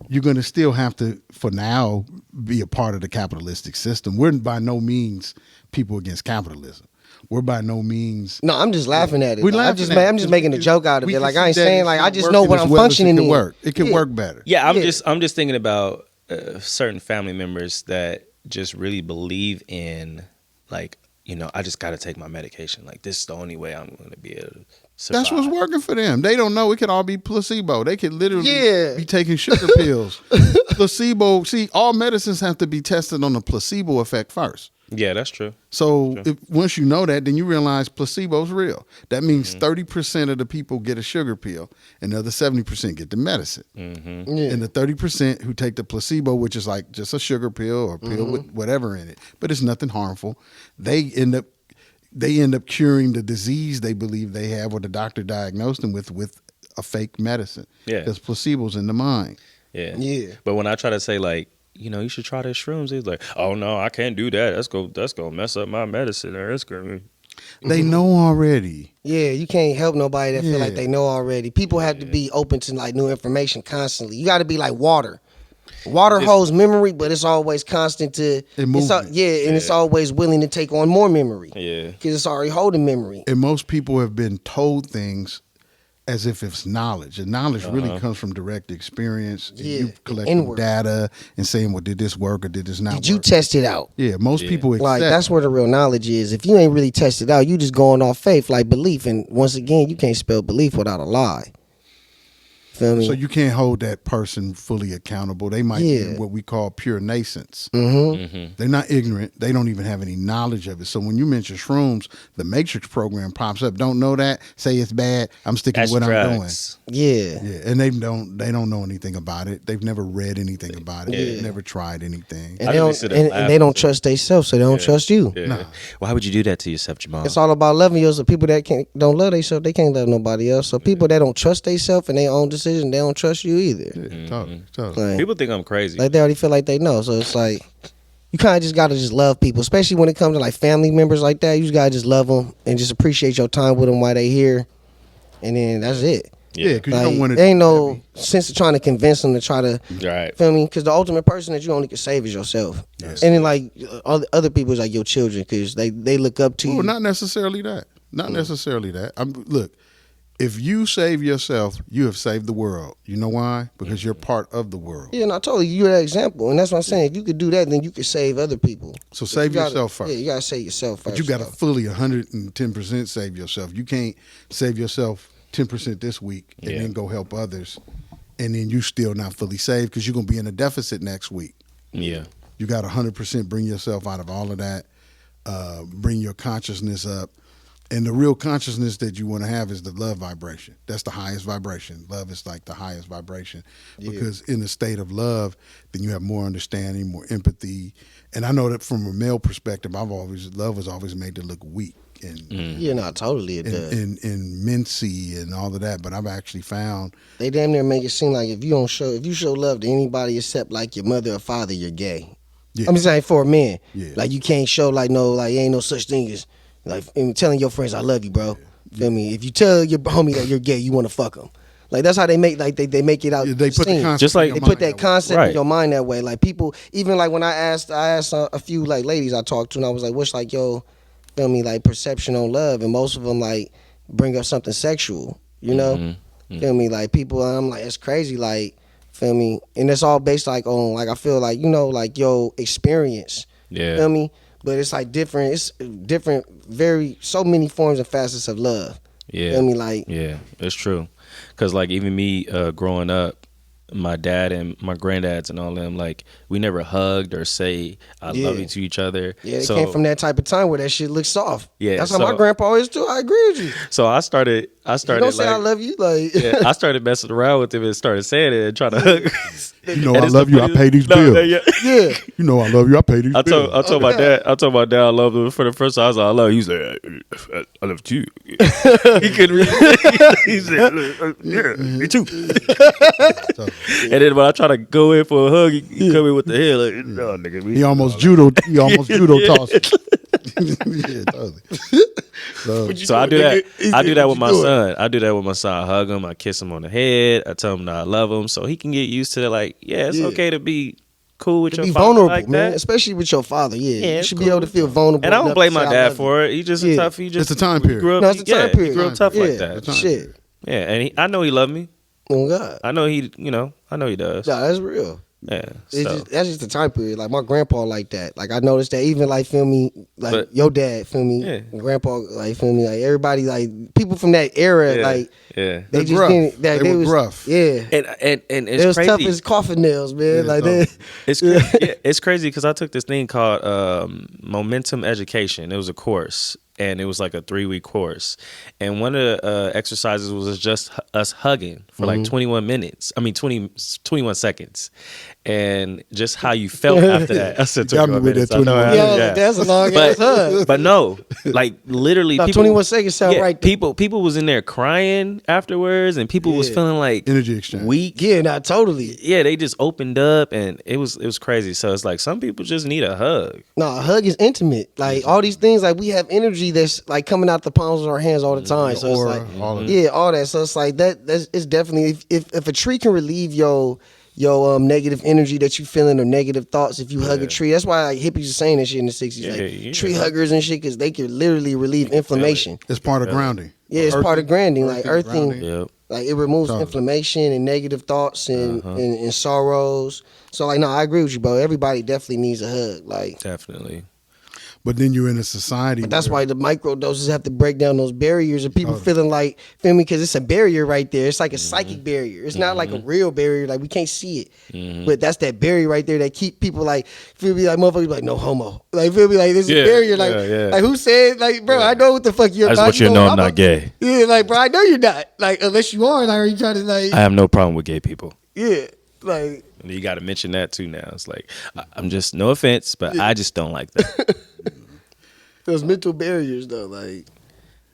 you're going to still have to, for now, be a part of the capitalistic system. We're by no means people against capitalism. We're by no means. no, I'm just laughing at it. We though. laughing at I'm it just 'cause making we a can- joke out of we it. can Like, see I ain't that saying it's like not I just working know what as I'm well as functioning it can in. work. It can Yeah. work better. Yeah, Yeah. I'm just thinking about certain family members that just really believe in, like, you know, I just got to take my medication. Like, this is the only way I'm going to be able to survive. That's what's working for them. They don't know. It could all be placebo. They could literally Yeah. be taking sugar pills. Placebo. See, all medicines have to be tested on the placebo effect first. Yeah, that's true. So once you know that, then you realize placebo's real. That means 30% of the people get a sugar pill, and the other 70% get the medicine. Mm-hmm. Yeah. And the 30% who take the placebo, which is like just a sugar pill or a pill with whatever in it, but it's nothing harmful, they end up curing the disease they believe they have, or the doctor diagnosed them with a fake medicine. Yeah. Because placebo's in the mind. Yeah. Yeah. But when I try to say, like, you know, you should try the shrooms, he's like, oh, no, I can't do that. That's going to mess up my medicine. Or it's going They know already. Yeah, you can't help nobody that feel like Yeah. they know already. People have to be open to like new information constantly. You got to be like water. Water holds memory, but it's always constant to. And movement. It's always willing to take on more memory. Yeah. Because it's already holding memory. And most people have been told things as if it's knowledge. And knowledge really comes from direct experience. And Yeah, you collecting inward. data and saying, well, did this work or did this not Did you work? test it out? Yeah, most Yeah. people accept. Like that's where the real knowledge is. If you ain't really tested out, you just going off faith, like belief. And once again, you can't spell belief without a lie. Feel me? So you can't hold that person fully accountable. They might be Yeah. what we call pure nascents. Mm-hmm. They're not ignorant. They don't even have any knowledge of it. So when you mention shrooms, the Matrix program pops up. Don't know that? Say it's bad. I'm sticking That's to what drugs. I'm doing. Yeah. Yeah, and they don't know anything about it. They've never read anything about it. Yeah. They've never tried anything. And I they really don't, sit there and they don't laughing. trust themselves, so they don't trust you. Yeah. Nah. Why would you do that to yourself, Jamal? It's all about loving yourself. People that don't love themselves, they can't love nobody else. So people that don't trust themselves and their own decision, they don't trust you either. Yeah, totally. Like, People think I'm crazy. like they already feel like they know. So it's like you kind of just gotta just love people, especially when it comes to like family members like that. You just gotta just love them and just appreciate your time with them while they here, and then that's it. Yeah, because you Like, don't want it. there ain't no sense of trying to convince them to try to Right. feel me, because the ultimate person that you only can save is yourself. Yes. And then like other people is like your children, because they look up to you. Well, not necessarily that. Not necessarily that. Look, if you save yourself, you have saved the world. You know why? Because you're part of the world. Yeah, and I told you, you're that example. And that's what I'm saying. If you could do that, then you could save other people. So save You gotta- yourself first. Yeah, you got to save yourself first. But you got to so. fully 110% save yourself. You can't save yourself 10% this week and Yeah. then go help others, and then you still not fully saved because you're gonna be in a deficit next week. Yeah. You got 100% bring yourself out of all of that. Bring your consciousness up. And the real consciousness that you want to have is the love vibration. That's the highest vibration. Love is like the highest vibration. Because in the state of love, then you have more understanding, more empathy. And I know that from a male perspective, love was always made to look weak and Yeah, no, totally it does. and mincy and all of that. But I've actually found They damn near make it seem like if you show love to anybody except like your mother or father, you're gay. Yeah. I'm saying for a man, Yeah. like you can't show like ain't no such thing as like telling your friends I love you, bro. Feel me? If you tell your homie that you're gay, you want to fuck him. Like that's how they make they make it out. they put the seem. concept Just like- in They your put mind that concept Right. in your mind that way. Like people, even like when I asked a few like ladies I talked to, and I was like, "What's like your, feel me, like perception on love?" And most of them like bring up something sexual. You know, feel me? Like people, I'm like, it's crazy. Like, feel me? And it's all based like on like I feel like like your experience. Yeah. Feel me? But it's like different. It's different. So many forms and facets of love. Yeah. Feel me? Like Yeah, it's true. Cause like even me growing up, my dad and my granddads and all them, like we never hugged or say I love Yeah. you to each other. yeah, they so, came from that type of time where that shit looks soft. Yeah, that's how my so- grandpa is too. I agree with you. So I started You don't say I like love you, like yeah, I started messing around with him and started saying it and trying to hug. You know And I it's love the you. I funniest- pay these No, bills. yeah. yeah. You know I love you. I pay these I bills. told my dad I love him for the first time. I was like, I love you. He said, I love you. He couldn't read it. He said, yeah, me too. And then when I try to go in for a hug, he come in with the head like, no, nigga. He almost judo tossed. Yeah, totally. So I do that. I do that with my son. I do that with my son. I hug him. I kiss him on the head. I tell him that I love him, so he can get used to like, yeah, it's okay to be cool with To your be father vulnerable, like man. that. Especially with your father. Yeah, Yeah, you it's should be cool. able to feel vulnerable. And I don't enough blame to my say, I dad love you. for it. He just Yeah. tough. He just It's a time he period. Grew up, No, it's a time He period. grew up tough like Yeah. that. time Shit. Yeah, and I know he loved me. Oh God. I know he, I know he does. Nah, that's real. Yeah. It's So, that's just the time period. Like my grandpa like that. Like I noticed that even like feel me, like But- your dad, feel me, Yeah. grandpa, like feel me, like everybody, like people from that era, yeah, like yeah. they They're just gruff. didn't. That They were was gruff. Yeah, And it it's was crazy. tough as coffin nails, man. Yeah, like totally. that. It's crazy. Yeah, it's crazy because I took this thing called Momentum Education. It was a course, and it was like a 3-week course. And one of the exercises was just us hugging for like 21 minutes. I mean, 21 seconds. And just how you felt after that. I said You got me 21 with minutes. that I know 21 I- Yeah, I was like, that's a long ass hug. but no, like literally, Nah, people, 21 seconds sound right. People was in there crying afterwards, and people was Yeah. feeling like Energy exchange. weak. Yeah, not totally. Yeah, they just opened up, and it was crazy. So it's like some people just need a hug. No, a hug is intimate. Like all these things, like we have energy that's like coming out the palms of our hands all the time. So Aura, it's like, all of yeah, all that. So it's like that's it's definitely if a tree can relieve your negative energy that you feeling or negative thoughts if you hug a tree. That's why like hippies are saying that shit in the 60s, Yeah, like yeah. tree huggers and shit, because they can literally relieve inflammation. It's part of grounding. Yeah, it's part of grounding, like earthing. grounding. Yep. Like it removes Totally. inflammation and negative thoughts and sorrows. So like, no, I agree with you, bro. Everybody definitely needs a hug. Like, Definitely. but then you're in a society. But that's where- why the micro doses have to break down those barriers and people feeling like, feel me? Because it's a barrier right there. It's like a psychic barrier. It's not like a real barrier. Like we can't see it. But that's that barrier right there that keep people like, feel me? Like motherfuckers be like, no homo. Like feel me? Like this is a barrier. Like, like who said, like, bro, I know what the fuck you're I just about. want you to know I'm not gay. Yeah, like, bro, I know you're not. Like, unless you are, like, are you trying to like, I have no problem with gay people. yeah, like. And you got to mention that too now. It's like, I'm just, no offense, but I just don't like that. Those mental barriers, though, like,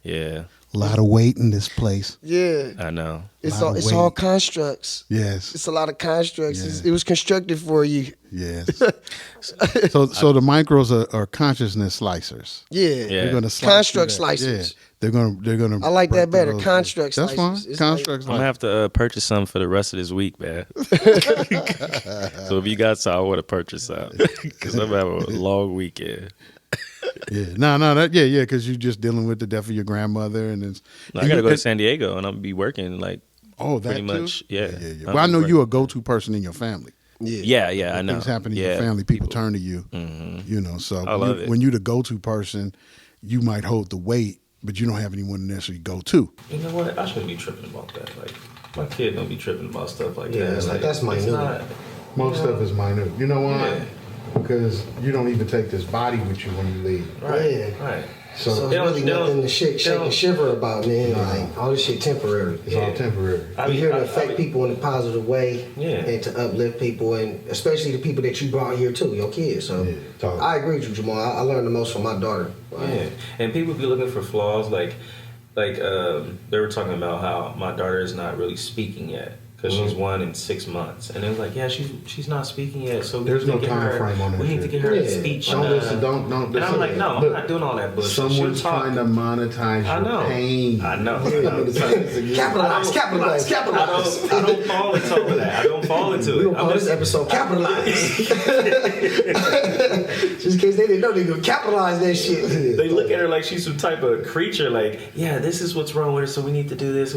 Yeah, a lot of weight in this place. yeah, I know. it's Lot all of it's all weight. constructs. Yes, It's a lot of constructs. Yeah. It was constructed for you. yes. so the micros are consciousness slicers. Yeah, Yeah. They're gonna slice Construct through that. slicers. Yeah, they're gonna. I like break that better. through those- Construct That's fine. slicers. It's Construct I'm gonna slicers. have to purchase some for the rest of this week, man. So if you got some, I want to purchase some because I'm having a long weekend. Yeah, no, because you're just dealing with the death of your grandmother, and it's. No, I gotta go to San Diego and I'm gonna be working like Oh, that pretty too? much. Yeah. Well, I know you're a go-to person in your family. Yeah. Yeah, I know. Things happen in yeah. your family, people turn to you. Mhm. You know, so I love it. when you're the go-to person, you might hold the weight, but you don't have anyone to necessarily go to. You know what? I shouldn't be tripping about that. Like, my kid don't be tripping about stuff like Yeah, that. it's like, that's it's minute. not- Most Yeah. stuff is minute. You know why? Yeah. Because you don't even take this body with you when you leave. Right. Yeah. Right. So, So They it's don't- really they don't- nothing to shake they and don't- shiver about, man. Like all this shit temporary. it's all Yeah. temporary. We're here to affect people in a positive way, Yeah. and to uplift people, and especially the people that you brought here too, your kids. So Yeah, totally. I agree with you, Jamal. I learned the most from my daughter. Like, Yeah. And people be looking for flaws. Like they were talking about how my daughter is not really speaking yet because she's 1 in 6 months, and it was like, yeah, she's not speaking yet. So we There's need no to get time her, frame on that We need to shit. get her Yeah. a speech. Don't listen. Don't. And I'm listen. like, no, I'm Look, not doing all that bullshit. Someone's She'll talk. trying to monetize I your know. pain. I know. Capitalize, capitalize, capitalize. I don't fall into all of that. I don't fall into We it. gonna call this episode "Capitalize." Just in case they didn't know, they gonna capitalize that shit. They look at her like she's some type of creature. Like, yeah, this is what's wrong with her, so we need to do this.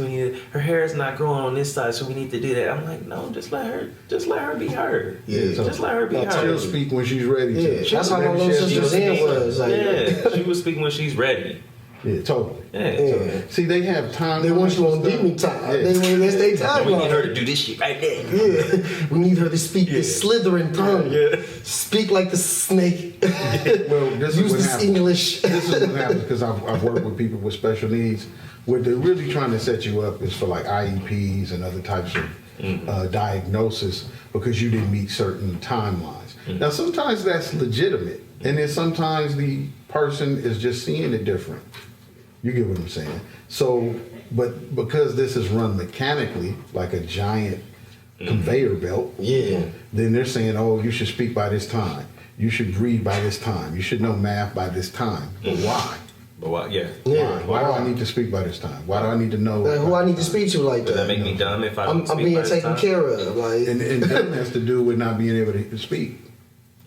Her hair is not growing on this side, so we need to do that. I'm like, no, just let her be her. Yeah. Just let her be No, her. She'll speak when she's ready Yeah, to. that's how my little Maybe sister Zen was. Like, Yeah, she was speaking when she's ready. Yeah, totally. Yeah. Yeah. See, they have time. They want you on demon time. Yeah. They want that's their time. We need her to do this shit right there. Yeah, we need her to speak the slithering tongue. Yeah. Speak like the snake. Well, this is Use what this happens. English. This is what happens because I've worked with people with special needs. What they're really trying to set you up is for like IEPs and other types of diagnosis because you didn't meet certain timelines. Now, sometimes that's legitimate, and then sometimes the person is just seeing it different. You get what I'm saying? So, but because this is run mechanically, like a giant conveyor belt, Yeah. then they're saying, oh, you should speak by this time. You should read by this time. You should know math by this time. But why? But what? Yeah. Yeah. Why do I need to speak by this time? Why do I need to know? Like, who by I need to this speak to like Does that that? make me dumb if I don't I'm speak being by this taken time? care of. Like, time? And that has to do with not being able to speak.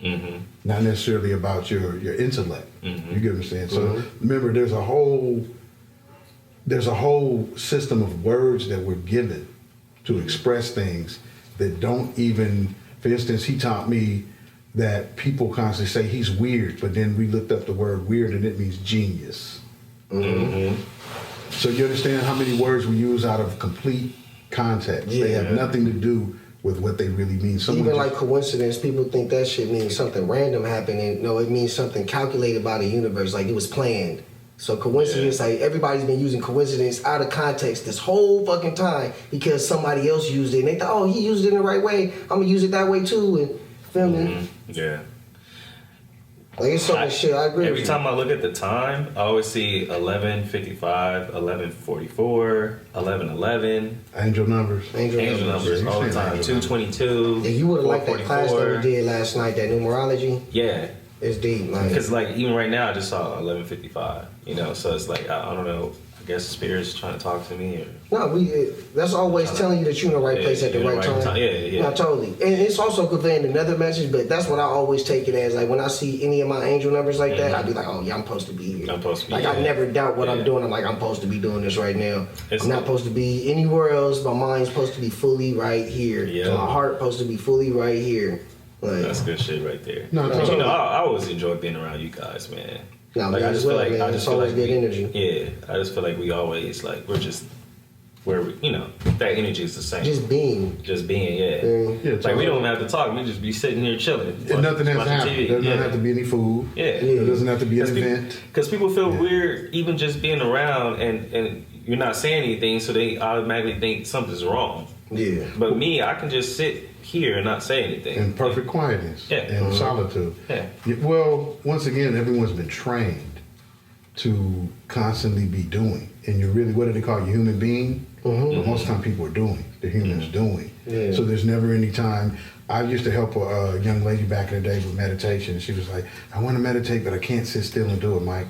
Mm-hmm. Not necessarily about your intellect. Mhm. You get what I'm saying? So remember, there's a whole system of words that we're given to express things that don't even. For instance, he taught me that people constantly say he's weird, but then we looked up the word weird and it means genius. So you understand how many words we use out of complete context? They have nothing to do with what they really mean. Someone even just- like coincidence, people think that shit means something random happened, and no, it means something calculated by the universe, like it was planned. So coincidence, like everybody's been using coincidence out of context this whole fucking time because somebody else used it, and they thought, oh, he used it in the right way, I'm gonna use it that way too, and feel me? Yeah. Like it's so much shit. I agree. Every with time I look at the time, I always see 11:55, 11:44, 11:11. angel numbers. you. Angel Angel numbers You all the saying time. angel 222. Yeah, you would have liked that class that we 444. did last night, that numerology. Yeah. It's deep, man. Because like even right now, I just saw 11:55. You know, so it's like I don't know. I guess spirits trying to talk to me, or No, that's always telling you that you're in the right Yeah, place at the you're in right the right time. time. Yeah. No, totally. And it's also conveying another message, but that's what I always take it as. Like when I see any of my angel numbers like that, I be like, oh yeah, I'm supposed to be here. I'm supposed to be like here. I never doubt what I'm Yeah. doing. I'm like, I'm supposed to be doing this right now. It's I'm not the- supposed to be anywhere else. My mind's supposed to be fully right here. Yeah. My heart supposed to be fully right here. Like, That's good shit right there. No, But, totally. I always enjoy being around you guys, man. nah, Like me I as just well, feel like man. I It's just feel always like good energy. Yeah, I just feel like we always like we're just where we, that energy is the same. Just being. Just being, yeah. Yeah, Like we don't have to talk. We just be sitting here chilling. And nothing has to watching happen. TV. There doesn't Yeah. have to be any food. Yeah. There doesn't have to be an event. Because people feel weird even just being around and you're not saying anything, so they automatically think something's wrong. Yeah. But me, I can just sit here and not say anything. In perfect quietness Yeah. and solitude. Yeah. Well, once again, everyone's been trained to constantly be doing. And you're really, what do they call you, human being? Well, most of the time people are doing. The humans doing. Yeah. So there's never any time. I used to help a young lady back in the day with meditation. She was like, I want to meditate, but I can't sit still and do it, Mike.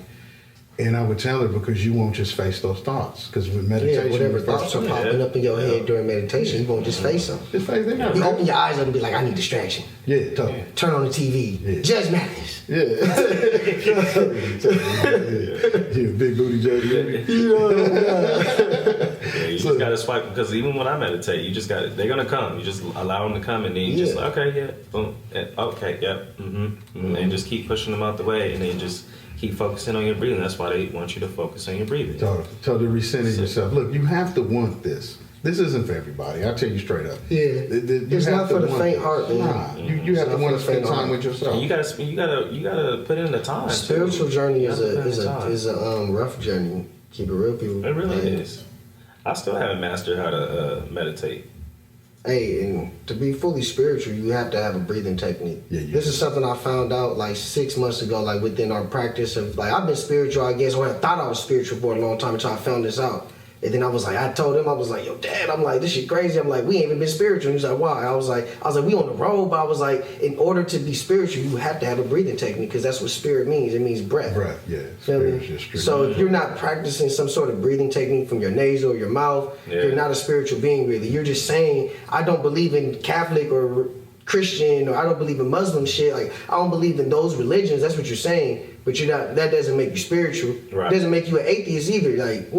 And I would tell her, because you won't just face those thoughts. Because with meditation, Yeah, whatever you first- thoughts are popping up in your head during meditation, you won't just face them. just face them. You open your eyes up and be like, I need distraction. Yeah, totally. Turn on the TV. Yeah. Judge Mathis. Yeah. Yeah, big booty judge. Yeah, you just gotta swipe because even when I meditate, you just gotta. They're gonna come. You just allow them to come, and then you just Yeah. like, okay, yeah, boom, yeah, okay, yep, and just keep pushing them out the way, and then just keep focusing on your breathing. That's why they want you to focus on your breathing. Totally recenter yourself. Look, you have to want this. This isn't for everybody. I'll tell you straight up. Yeah. You It's have not to for the want faint this. heart, man. Nah, you have It's to not want for to the spend faint time heart. with yourself. And you gotta put in the time. Spiritual too. journey You is gotta a put in is the a time. is a rough journey. Keep it real, people. It really Like, is. I still haven't mastered how to meditate. Hey, and to be fully spiritual, you have to have a breathing technique. Yeah, you this do. is something I found out like 6 months ago, like within our practice of like I've been spiritual, I guess, or I thought I was spiritual for a long time until I found this out. And then I was like, I told him, I was like, yo, Dad, I'm like, this shit crazy. I'm like, we ain't even been spiritual. And he's like, why? I was like, we on the road, but I was like, in order to be spiritual, you have to have a breathing technique because that's what spirit means. It means breath. Breath, yeah. Feel me? Spirit's just straight. So if you're not practicing some sort of breathing technique from your nasal or your mouth, Yeah. you're not a spiritual being really. You're just saying, I don't believe in Catholic or Christian, or I don't believe in Muslim shit. Like I don't believe in those religions. That's what you're saying. But you're not. That doesn't make you spiritual. Right. It doesn't make you an atheist either. Like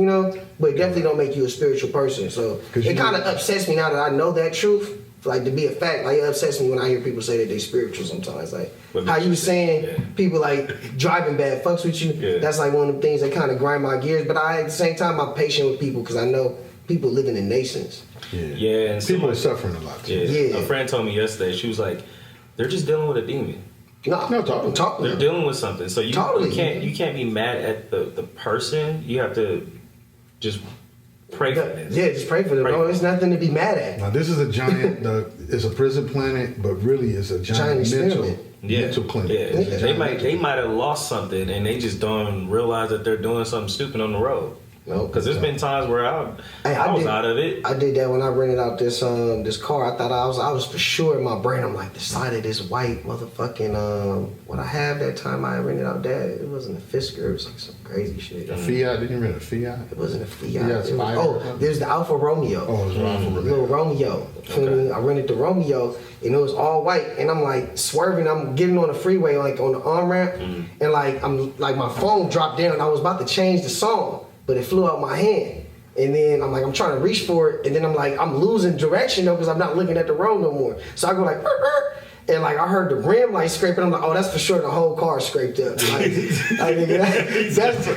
but it definitely don't make you a spiritual person. So 'Cause it you- kind of upsets me now that I know that truth. Like to be a fact, like it upsets me when I hear people say that they spiritual sometimes. Like What how makes you you was saying think? Yeah. people like driving bad fucks with you. Yeah. That's like one of the things that kind of grind my gears. But at the same time, I'm patient with people because I know people living in nations. Yeah, and People somebody- are suffering a lot too. Yeah. Yeah. A friend told me yesterday. She was like, they're just dealing with a demon. No, totally. They're dealing with something. So you Totally. you can't be mad at the person. You have to just pray for them. Yeah, just pray for them. Pray No, for there's nothing to be mad at. Now this is a giant. It's a prison planet, but really it's a giant mental experiment. clinic. Yeah. It's a They giant might have lost something and they just don't realize that they're doing something stupid on the road. No, Because there's been times where I was did- out of it. I did that when I rented out this car. I thought I was for sure in my brain. I'm like the side of this white motherfucking what I have that time I rented out that it wasn't a Fisker. It was like some crazy shit. Fiat, didn't you rent a Fiat? It wasn't a Fiat. Yeah, It was- Spider or something? there's the Alfa Romeo. Oh, it was Alfa Little Romeo. Romeo. Feel me? I rented the Romeo and it was all white and I'm like swerving. I'm getting on the freeway like on the on ramp and like I'm like my phone dropped down. I was about to change the song, but it flew out my hand. And then I'm like, I'm trying to reach for it, and then I'm like, I'm losing direction though because I'm not looking at the road no more. So I go like, and like I heard the rim light scraping. I'm like, oh, that's for sure the whole car scraped up. Like, nigga, that's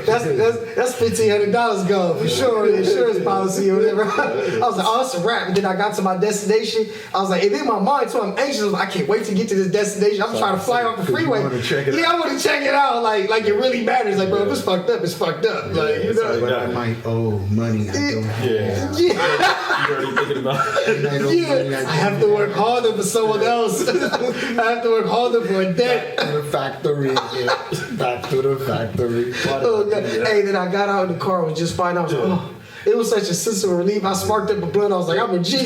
$1,500 gone for sure. The insurance policy or whatever. I was like, oh, it's a wrap. And then I got to my destination. I was like, and in my mind too, I'm anxious. I was like, I can't wait to get to this destination. I'm trying to fly off the 'Cause you freeway. wanna check it Yeah, out. I want to check it out. Like it really matters. Like, bro, if it's fucked up, it's fucked up. Like, you know. But I might owe money I don't have. Yeah. You're already thinking about Yeah, I have to work harder for someone else. I have to work harder for a debt. Back to the factory. Yeah. Back to the factory. Oh, God. Hey, then I got out in the car, was just fine. I was like, oh. It was such a sense of relief. I sparked up a blunt. I was like, I'm a G.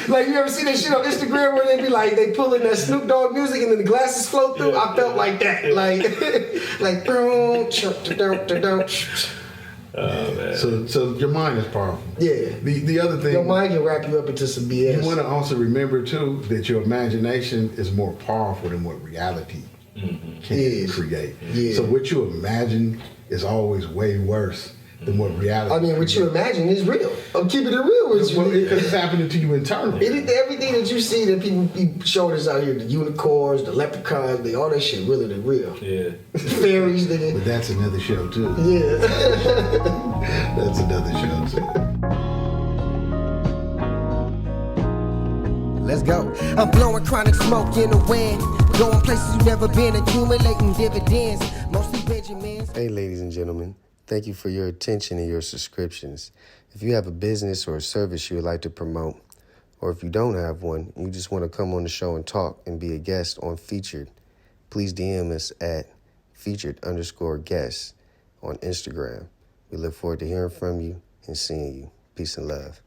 Like, you ever see that shit on Instagram where they be like, they pull in that Snoop Dogg music and then the glasses float through? I felt like that. Like, boom, Oh man. So your mind is powerful. yeah. The other thing Your mind can wrap you up into some BS. you want to also remember too that your imagination is more powerful than what reality can Yes. create. Yeah. So what you imagine is always way worse than what reality. I mean, what you imagine is real. I'm keeping it real with you. Because it's happening to you internally. Everything that you see that people be showing us out here, the unicorns, the leprechauns, all that shit, really, they're real. Yeah. Fairies, nigga. But that's another show too. Yeah. That's another show too. Let's go. I'm blowing chronic smoke in the wind. Going places you've never been, accumulating dividends. Mostly Benjamins. Hey, ladies and gentlemen, thank you for your attention and your subscriptions. If you have a business or a service you would like to promote, or if you don't have one, you just want to come on the show and talk and be a guest on Featured, please DM us at featured_guests on Instagram. We look forward to hearing from you and seeing you. Peace and love.